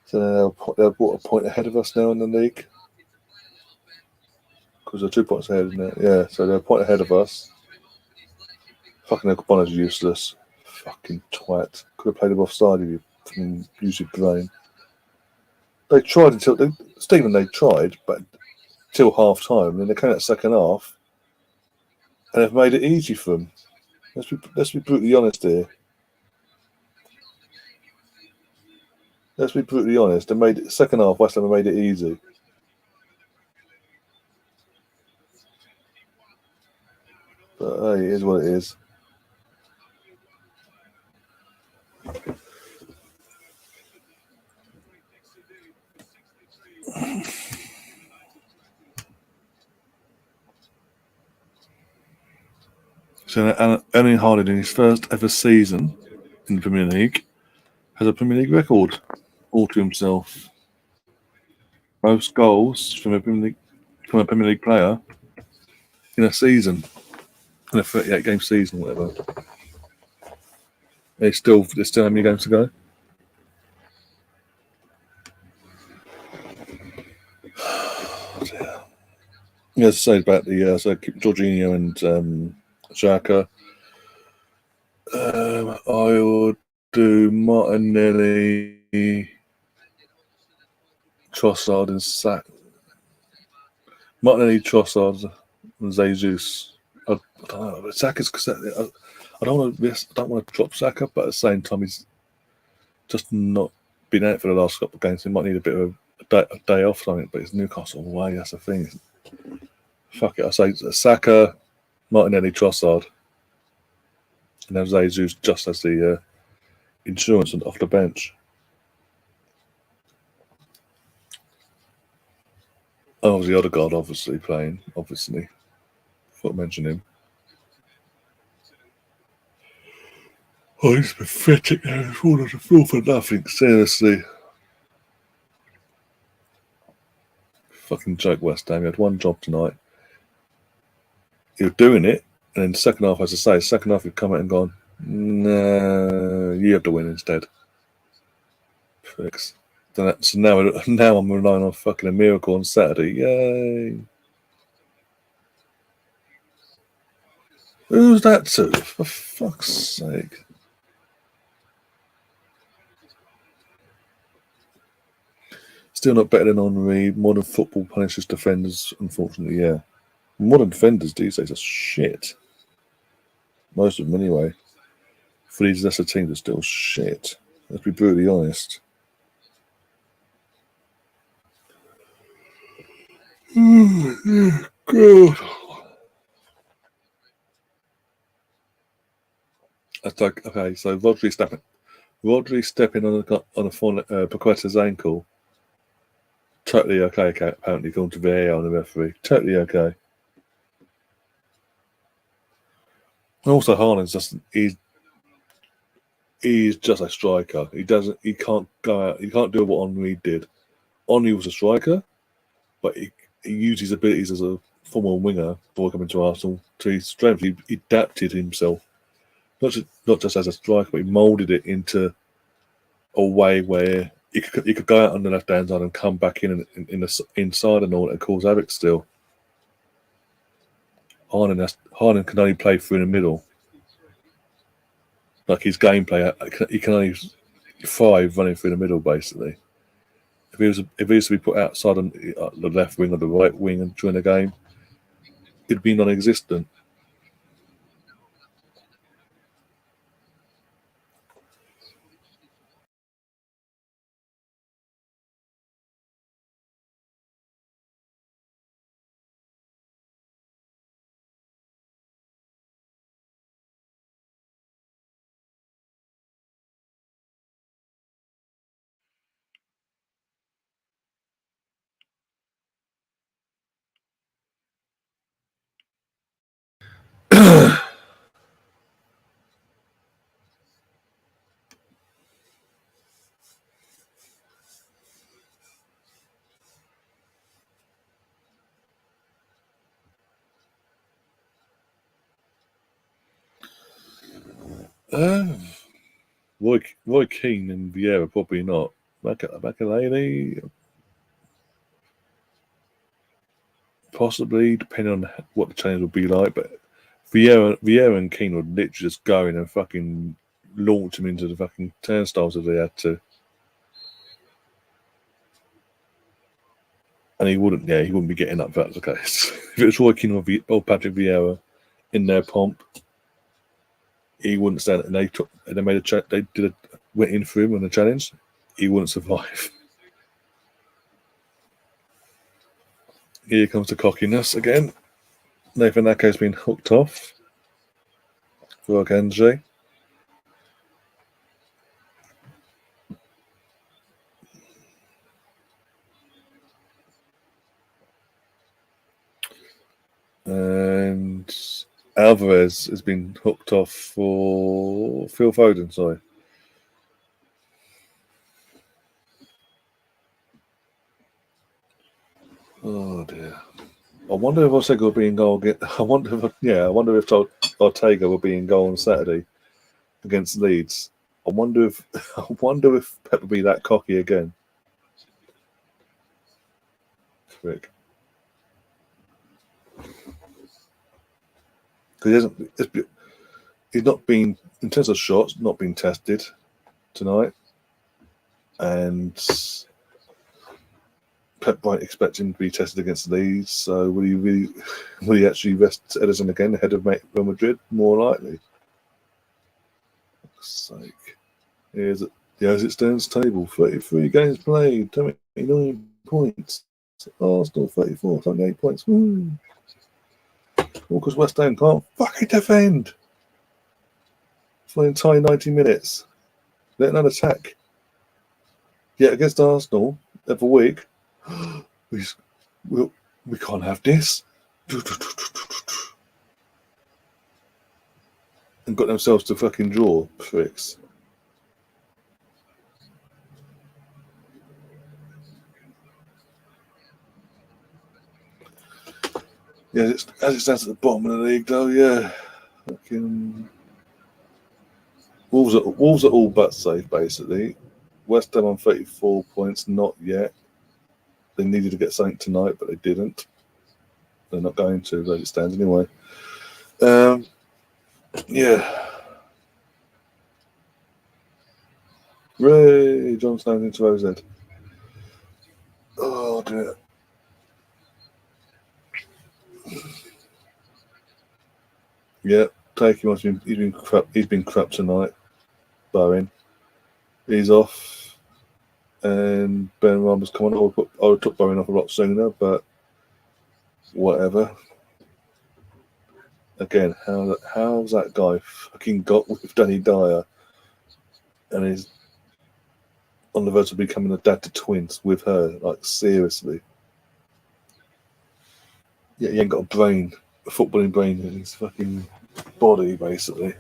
So they're a point ahead of us now in the league. Because they're 2 points ahead, isn't it? Yeah, so they're a point ahead of us. Fucking Okobona's useless. Fucking twat. Could have played him offside if you fucking used your brain. They tried they tried, but till half time. Then they came out second half and they've made it easy for them. Let's be brutally honest here. Let's be brutally honest. They made it second half. West Ham made it easy. But hey, it is what it is. So Erling Haaland, in his first ever season in the Premier League, has a Premier League record all to himself. Most goals from a Premier League player in a season, in a 38-game season, whatever. There's still how many games to go? Yeah, as I say about the Jorginho and Xhaka. I would do Martinelli, Trossard, and Saka. Martinelli, Trossard, and Jesus. I don't know. Saka's because I don't want to drop Saka, but at the same time he's just not been out for the last couple of games. He might need a bit of a day off something, but it's Newcastle away. That's the thing. Fuck it. I say Saka, Martinelli, Trossard, and then Jesus just as the insurance and off the bench. Oh, the Odegaard obviously playing. Obviously, thought mention him. Oh, he's pathetic. He's fallen on the floor for nothing. Seriously. Fucking joke, West Ham. You had one job tonight. You're doing it, and then second half, as I say, second half you've come out and gone, no, you have to win instead. Pricks. So now I'm relying on fucking a miracle on Saturday. Yay. Who's that to? For fuck's sake. Still not better than Henry. Modern football punishes defenders, unfortunately, yeah. Modern defenders these days are shit. Most of them, anyway. For these lesser teams, are still shit. Let's be brutally honest. God. That's like, okay, so Rodri stepping on Paqueta's ankle. Totally okay, apparently, according to VAR on the referee. Totally okay. Also, Haaland's He's just a striker. He can't go out. He can't do what Henri did. Henri was a striker, but he used his abilities as a former winger before coming to Arsenal to his strength. He adapted himself, not just as a striker, but he moulded it into a way where he could go out on the left hand side and come back in the inside and all and cause havoc still. Harden can only play through the middle. Like his gameplay, he can only thrive running through the middle basically. If he was to be put outside on the left wing or the right wing and during the game, it'd be non-existent. Uh, Roy Keane and Vieira probably not. Lady, possibly depending on what the change would be like. But Vieira and Keane would literally just go in and fucking launch him into the fucking turnstiles if they had to. And he wouldn't. Yeah, he wouldn't be getting up if that was the case. If it was Roy Keane or Patrick Vieira in their pomp, he wouldn't stand. And they made went in for him on a challenge. He wouldn't survive. Here comes the cockiness again. Nathan Ako's been hooked off for Akanji. And Alvarez has been hooked off for Phil Foden, sorry. Oh dear. I wonder if Ortega will be in goal again. I wonder if Ortega will be in goal on Saturday against Leeds. I wonder if Pep will be that cocky again. Quick. Because he's not been, in terms of shots, not been tested tonight. And Pep might expect him to be tested against Leeds. So will he actually rest Ederson again ahead of Real Madrid? More likely. For sake. Here's it stands table. 33 games played, 29 points. Arsenal 34, 28 points. Woo. All because West Ham can't fucking defend for the entire 90 minutes. Let an attack. Yet against Arsenal every week, we can't have this. And got themselves to fucking draw, pricks. Yeah, as it stands at the bottom of the league, though, yeah. Fucking Wolves are all but safe, basically. West Ham on 34 points, not yet. They needed to get something tonight, but they didn't. They're not going to, as it stands anyway. Yeah. Ray John Stones into OZ. Oh dear. Yeah, take him. He's been crap tonight. Bowen. He's off. And Ben Ramos come on. I would have took Bowen off a lot sooner, but whatever. Again, how's that guy fucking got with Danny Dyer and he's on the verge of becoming a dad to twins with her? Like, seriously. Yeah, he ain't got a footballing brain in his fucking body, basically.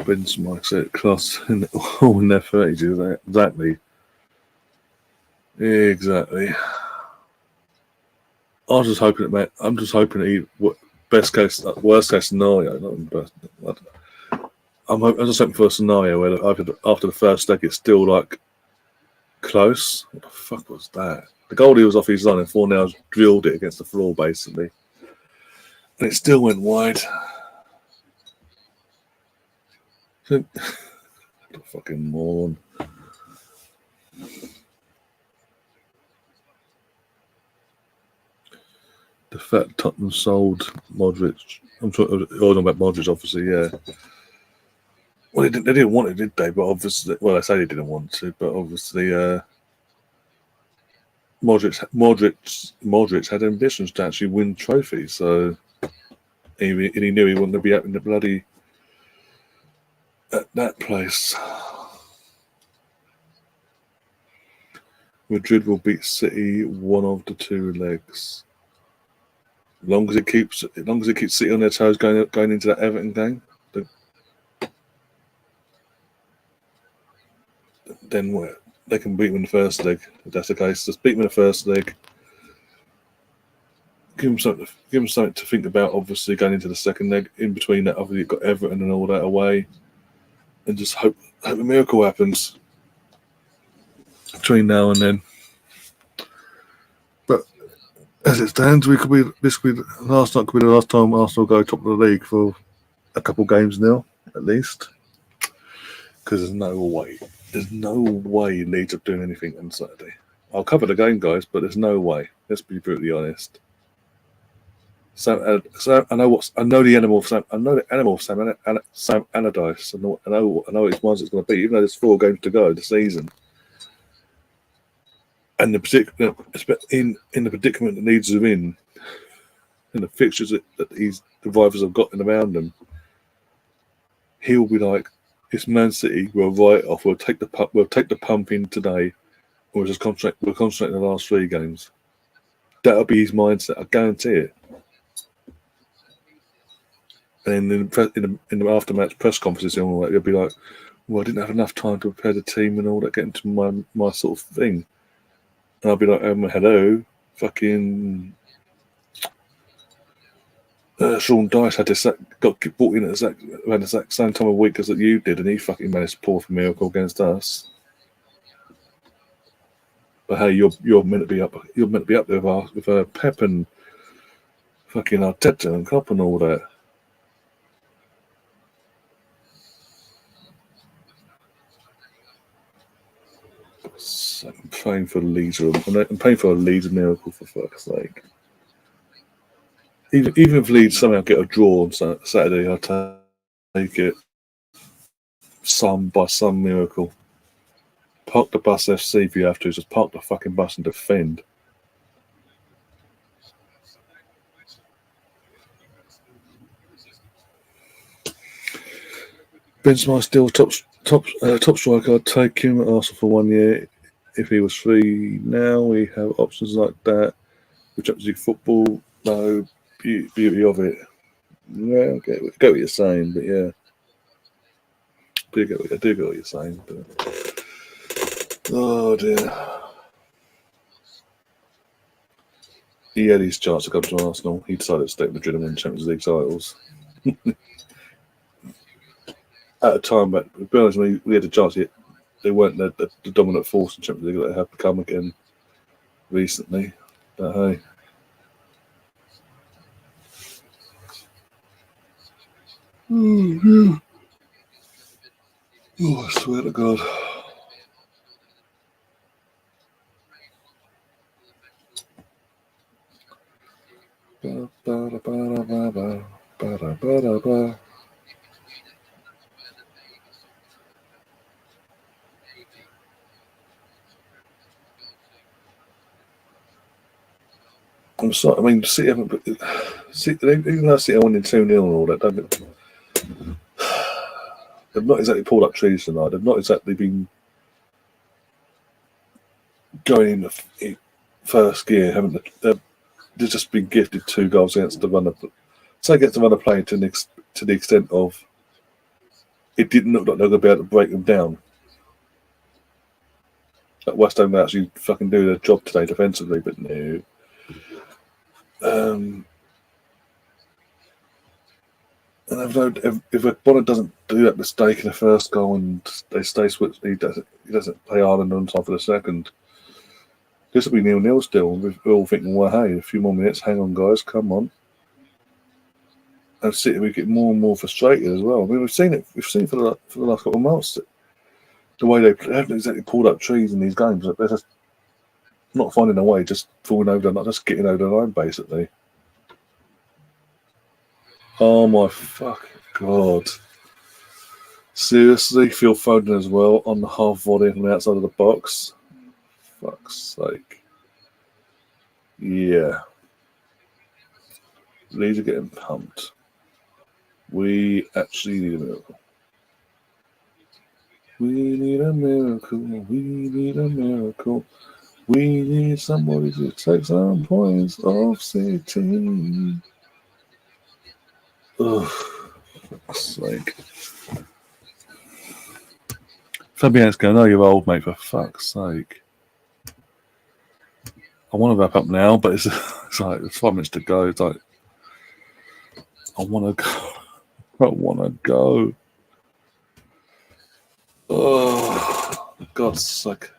Benzema said class all in their 30s. Exactly. Exactly. I'm just hoping that worst case scenario. Not best, I'm just hoping for a scenario where after the first leg it's still like close. What the fuck was that? The goalie was off his line and 4-0 drilled it against the floor basically, and it still went wide. Fucking moron. The fact Tottenham sold Modric. I'm talking about Modric, obviously, yeah. Well, they didn't want it, did they? But obviously, well, I say they didn't want to, but obviously, Modric had ambitions to actually win trophies, so he knew he wasn't going to be up in the bloody at that place. Madrid will beat City one of the two legs. As long as it keeps City on their toes going into that Everton game, then they can beat them in the first leg. If that's the case, just beat them in the first leg. Give them something to think about. Obviously, going into the second leg. In between that, obviously you've got Everton and all that away, and just hope a miracle happens between now and then. But as it stands, last night could be the last time Arsenal go top of the league for a couple games now, at least. Because there's no way Leeds are doing anything on Saturday. I'll cover the game, guys, but there's no way. Let's be brutally honest. So I know the animal of Sam Allardyce. I know which ones it's going to be, even though there's 4 games to go this season. And in the predicament that Leeds are in the fixtures that the rivals have got around them, he'll be like, "It's Man City. We'll write off. We'll take the pump in today. We'll concentrate on the last 3 games." That'll be his mindset. I guarantee it. And in the after-match press conferences and all that, he'll be like, "Well, I didn't have enough time to prepare the team and all that, get into my sort of thing." And I'll be like, "Hello, fucking Sean Dyche got brought in at the exact same time of week as that you did, and he fucking managed to pull off a miracle against us." But hey, you're meant to be up. You're meant to be up there with Pep and fucking Arteta and Klopp and all that. So I'm praying for Leeds. I'm praying for a Leeds miracle, for fuck's sake. Even if Leeds somehow get a draw on Saturday, I'll take it by some miracle. Park the bus, FC, if you have to. Just park the fucking bus and defend. Benzema still top striker. I'd take him at Arsenal for 1 year. If he was free now, we have options like that. With Champions League football, no beauty of it. Yeah, okay, I get what you're saying, but yeah, I do get what you're saying. But oh dear, he had his chance to come to Arsenal. He decided to stay with Madrid and win Champions League titles. At a time, but to be honest, we had a chance. They weren't the dominant force in Champions League that they have become again recently. But hey. Oh, yeah. Oh, I swear to God. I'm sorry. I mean, City haven't. Even though City are winning 2-0 and all that, they've not exactly pulled up trees tonight. They've not exactly been going in first gear, haven't they? They've just been gifted 2 goals against the runner. Say against the runner playing to the extent of it didn't look like they were going to be able to break them down. That West Ham actually fucking do their job today defensively, but no. And if Bonner doesn't do that mistake in the first goal and they stay switched, he doesn't play Ireland on time for the second. This will be 0-0 still. We're all thinking, well, hey, a few more minutes. Hang on, guys, come on. And City, we get more and more frustrated as well. I mean, we've seen it for the last couple of months. The way they haven't exactly pulled up trees in these games, they're just not finding a way, just falling over, not just getting over the line, basically. Oh my fucking god! Seriously, Phil Foden as well on the half volley from the outside of the box. Fuck's sake! Yeah, Leeds are getting pumped. We actually need a miracle. We need a miracle. We need a miracle. We need somebody to take some points off City. Ugh, fuck's sake. Fabianski, I know you're old, mate, for fuck's sake. I want to wrap up now, but it's like there's 5 minutes to go. It's like, I want to go. I want to go. Oh, God's sake.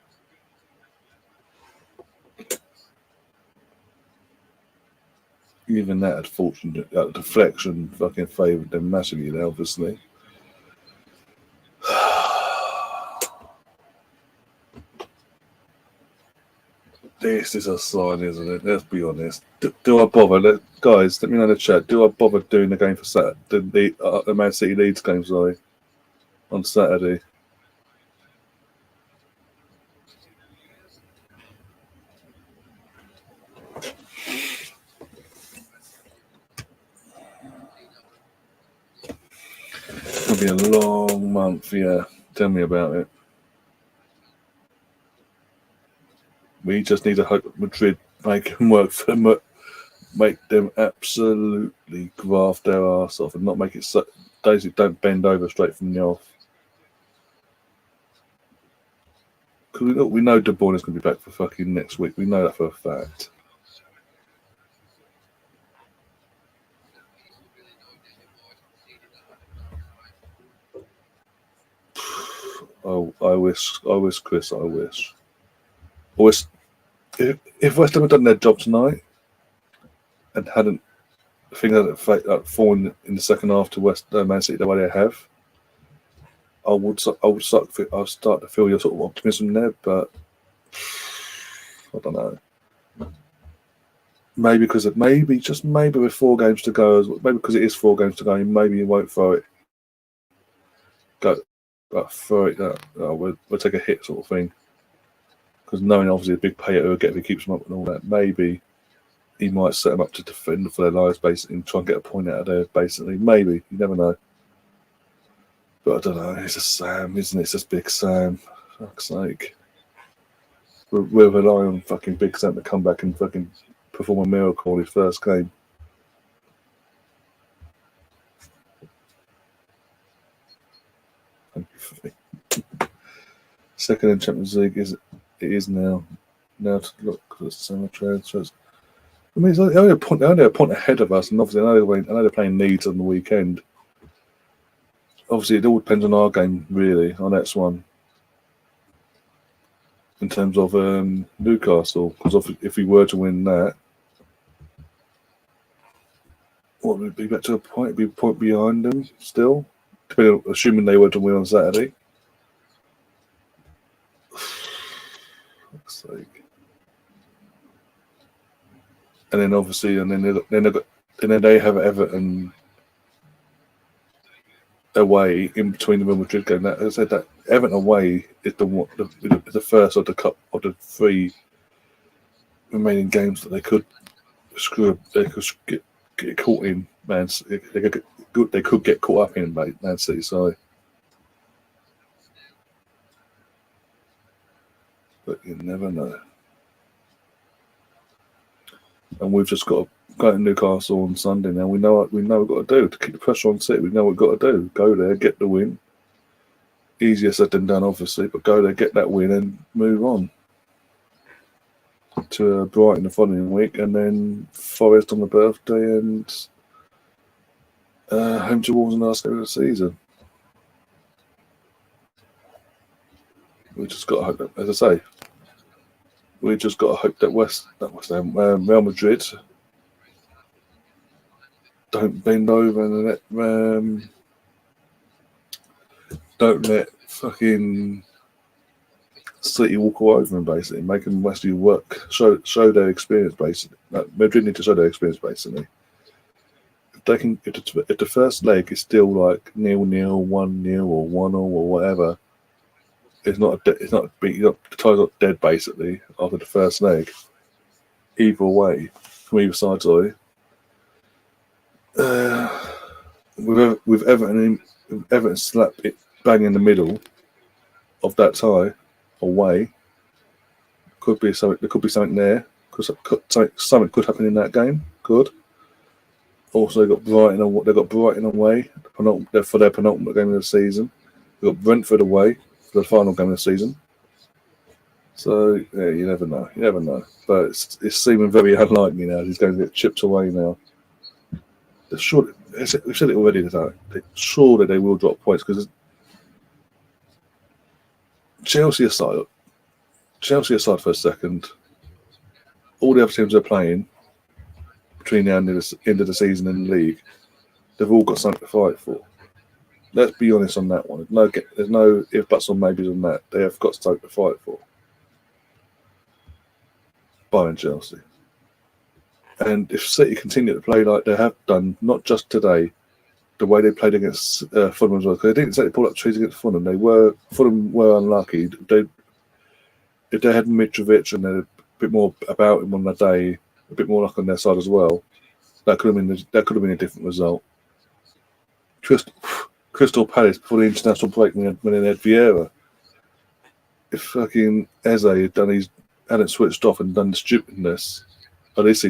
Even that unfortunate deflection fucking favoured them massively, obviously. This is a sign, isn't it? Let's be honest. Do I bother? Guys, let me know in the chat. Do I bother doing the game for Saturday? The Man City Leeds game, sorry, on Saturday. It'll be a long month, yeah. Tell me about it. We just need to hope Madrid make them work for them, make them absolutely graft their arse off and not make it so Daisy don't bend over straight from the off. Because we know De Bruyne is going to be back for fucking next week. We know that for a fact. Oh, I wish, Chris, I wish. If West Ham had done their job tonight and hadn't fallen in the second half to Man City the way they have, I would start to feel your sort of optimism there, but I don't know. Maybe just maybe with 4 games to go, maybe because it is 4 games to go, maybe you won't throw it. Throw it. We'll take a hit sort of thing. Because knowing obviously a big payer who if he keeps them up and all that, maybe he might set them up to defend for their lives, basically, and try and get a point out of there, basically. Maybe. You never know. But I don't know. It's just Sam, isn't it? It's just Big Sam. Fuck's sake. We're relying on fucking Big Sam to come back and fucking perform a miracle in his first game. Second in Champions League is now to look at the summer transfers. I mean, it's only a point ahead of us, and obviously I know they're playing Leeds on the weekend. Obviously, it all depends on our game, really, our next one. In terms of Newcastle, because if we were to win that, what would it be back to a point? It'd be a point behind them still, assuming they were to win on Saturday. Fuck's sake. And then obviously, and then they have Everton away in between the Real Madrid game. That I said that Everton away is the first of the 3 remaining games that they could screw up. They could get caught in. They could get caught up in Man City. Sorry, but you never know. And we've just got to go to Newcastle on Sunday now. We know what we've got to do to keep the pressure on City. We know what we've got to do. Go there, get the win, Easier said than done, obviously, but go there, get that win, and move on to Brighton the following week, and then Forest on the birthday, and home to Wolves in the last game of the season. We just got to hope that, as I say, we just got to hope that Real Madrid don't bend over and don't let fucking City walk all over them, basically, make them actually work, show their experience, basically. Madrid need to show their experience, basically. If they can, if the first leg is still like 0-0, 1-0, or 1-0, or whatever, the tie's not dead, basically, after the first leg. Either way, from either side, sorry. With Everton slap it bang in the middle of that tie away. There could be something there. Something could happen in that game. Could. Also, they've got Brighton away for their penultimate game of the season. They've got Brentford away for the final game of the season. So yeah, you never know. But it's seeming very unlikely now. He's going to get chipped away now. We've said it already today. Surely they will drop points because Chelsea aside for a second, all the other teams they're playing between now and the end of the season in the league, they've all got something to fight for. Let's be honest on that one. There's no if, buts, or maybes on that. They have got something to fight for. Bayern, Chelsea. And if City continue to play like they have done, not just today, the way they played against Fulham as well, because they didn't exactly pull up trees against Fulham. Fulham were unlucky. If they had Mitrovic and they had a bit more about him on the day, a bit more luck on their side as well, that could have been a different result. Crystal Palace before the international break when they had Vieira. If fucking Eze hadn't switched off and done the stupidness, at least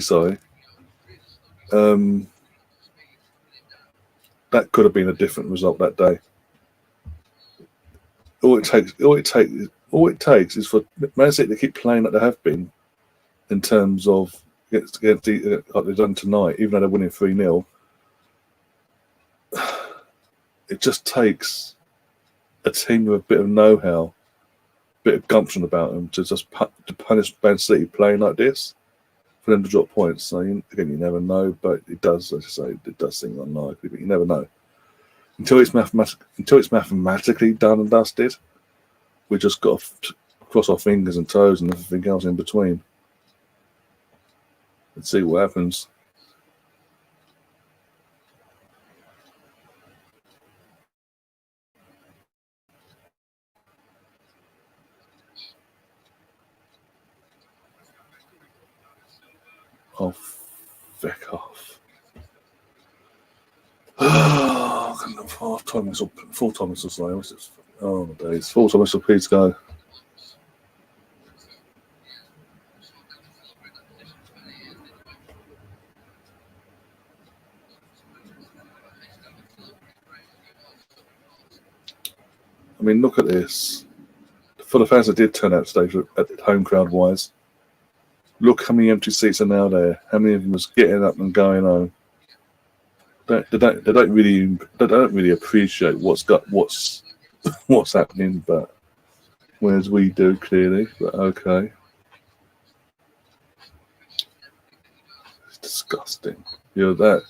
that could have been a different result that day. All it takes is for Man City to keep playing like they have been, in terms of against like they've done tonight, even though they're winning 3-0. It just takes a team with a bit of know-how, a bit of gumption about them to punish Man City playing like this, for them to drop points. So again, you never know, but it does, as I say, it does seem unlikely, but you never know. Until it's mathematically done and dusted, we just got to cross our fingers and toes and everything else in between. Let's see what happens. Oh, feck off. Full-time whistle, sorry. Oh, my days. Full-time whistle, please go. I mean, look at this. For the fans that did turn out today, at the home crowd-wise, look how many empty seats are now there. How many of them was getting up and going home? They don't really appreciate what's happening, but whereas we do clearly. But okay, it's disgusting. You're that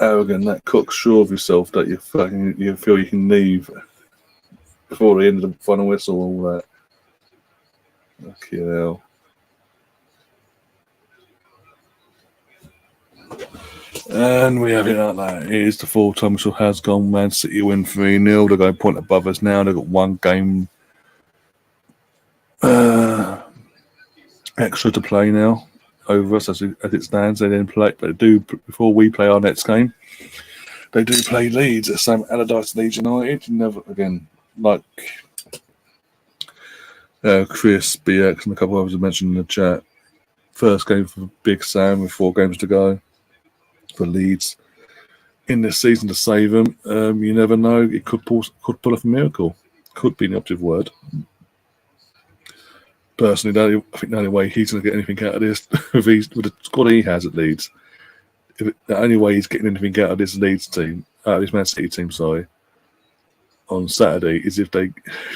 arrogant, that cocksure of yourself that you feel you can leave before the end of the final whistle. All that. Fucking hell. And we have it like that. It is the full-time whistle has gone. Man City win 3-0. They're going a point above us now. They've got one game extra to play now over us as it stands. They didn't play, but they do before we play our next game. They do play Leeds at Sam Allardyce Leeds United. Never again, like Chris BX and a couple of others have mentioned in the chat. First game for Big Sam with 4 games to go for Leeds. in this season to save them. You never know. It could pull off a miracle. Could be an operative word. Personally, I think the only way he's going to get anything out of this with the squad he has at Leeds, the only way he's getting anything out of this Leeds team, this Man City team, sorry, on Saturday is if they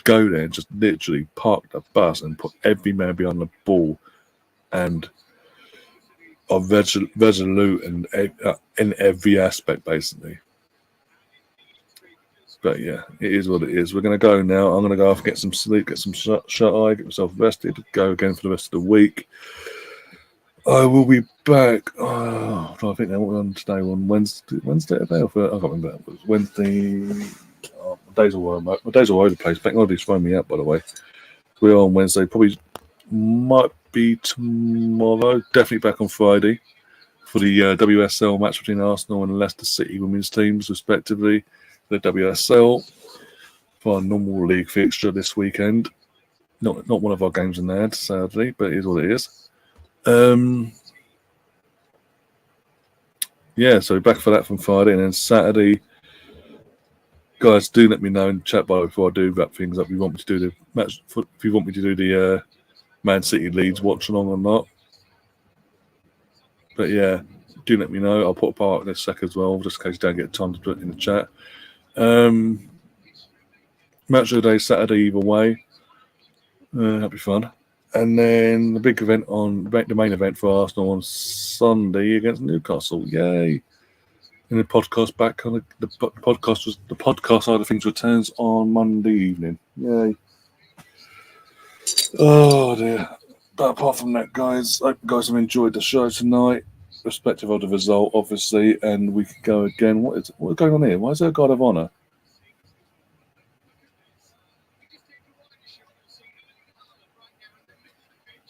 go there and just literally park the bus and put every man behind the ball and are resolute and in every aspect, basically. But yeah, it is what it is. We're going to go now. I'm going to go off, get some sleep, get some shut-eye, get myself rested, go again for the rest of the week. I will be back. Oh, I think we're on today on Wednesday today. I can't remember. It was Wednesday. Oh, my days are all over the place. Bank holiday's throwing me out, by the way. We're on Wednesday. Probably might be tomorrow. Definitely back on Friday for the WSL match between Arsenal and Leicester City women's teams, respectively. The WSL for our normal league fixture this weekend. Not one of our games in there, sadly, but it is what it is. Yeah, so back for that from Friday, and then Saturday. Guys, do let me know in the chat bar before I do wrap things up. If you want me to do the match, if you want me to do the Man City Leeds Watchalong or not. But yeah, do let me know. I'll put a part in a sec as well, just in case you don't get time to put it in the chat. Match of the day Saturday either way. That'll be fun. And then the big event the main event for Arsenal on Sunday against Newcastle. Yay! And the podcast back on the podcast side of things returns on Monday evening. Yay! Oh dear. But apart from that, guys, I hope you guys have enjoyed the show tonight, respective of the result, obviously, and we can go again. What's going on here? Why is there a God of Honor?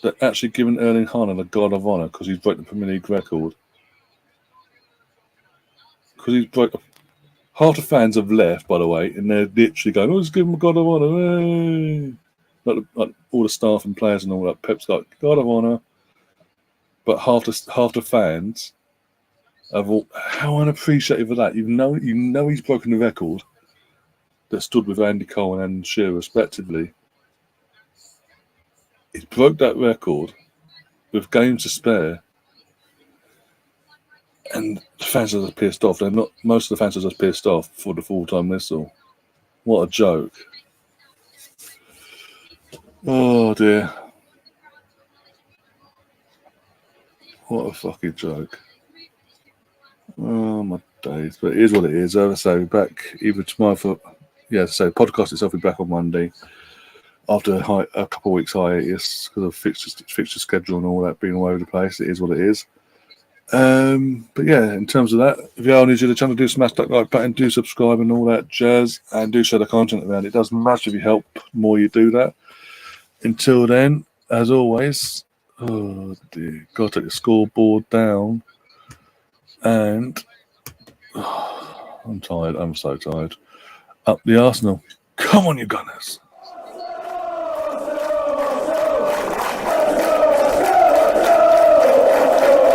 They're actually giving Erling Haaland a God of Honor because he's broke the Premier League record. Because he's broke. Half the fans have left, by the way, and they're literally going, "Oh, let's give him a God of Honor!" Hey! Like all the staff and players and all that. Pep's got God of Honor, but half the fans have all. How unappreciative of that! You know he's broken the record that stood with Andy Cole and Alan Shearer, respectively. He broke that record with games to spare, and the fans are just pissed off. Most of the fans are just pissed off for the full-time whistle. What a joke! Oh dear, what a fucking joke! Oh my days! But it is what it is. So back either tomorrow for podcast itself will be back on Monday. After a couple of weeks hiatus because of fixture schedule and all that being all over the place, it is what it is. But yeah, in terms of that, if you are new to the channel, do smash that like button, do subscribe and all that jazz, and do share the content around. It does massively help the more you do that. Until then, as always, oh dear, got to take the scoreboard down, and I'm tired. I'm so tired. Up the Arsenal. Come on, you Gunners.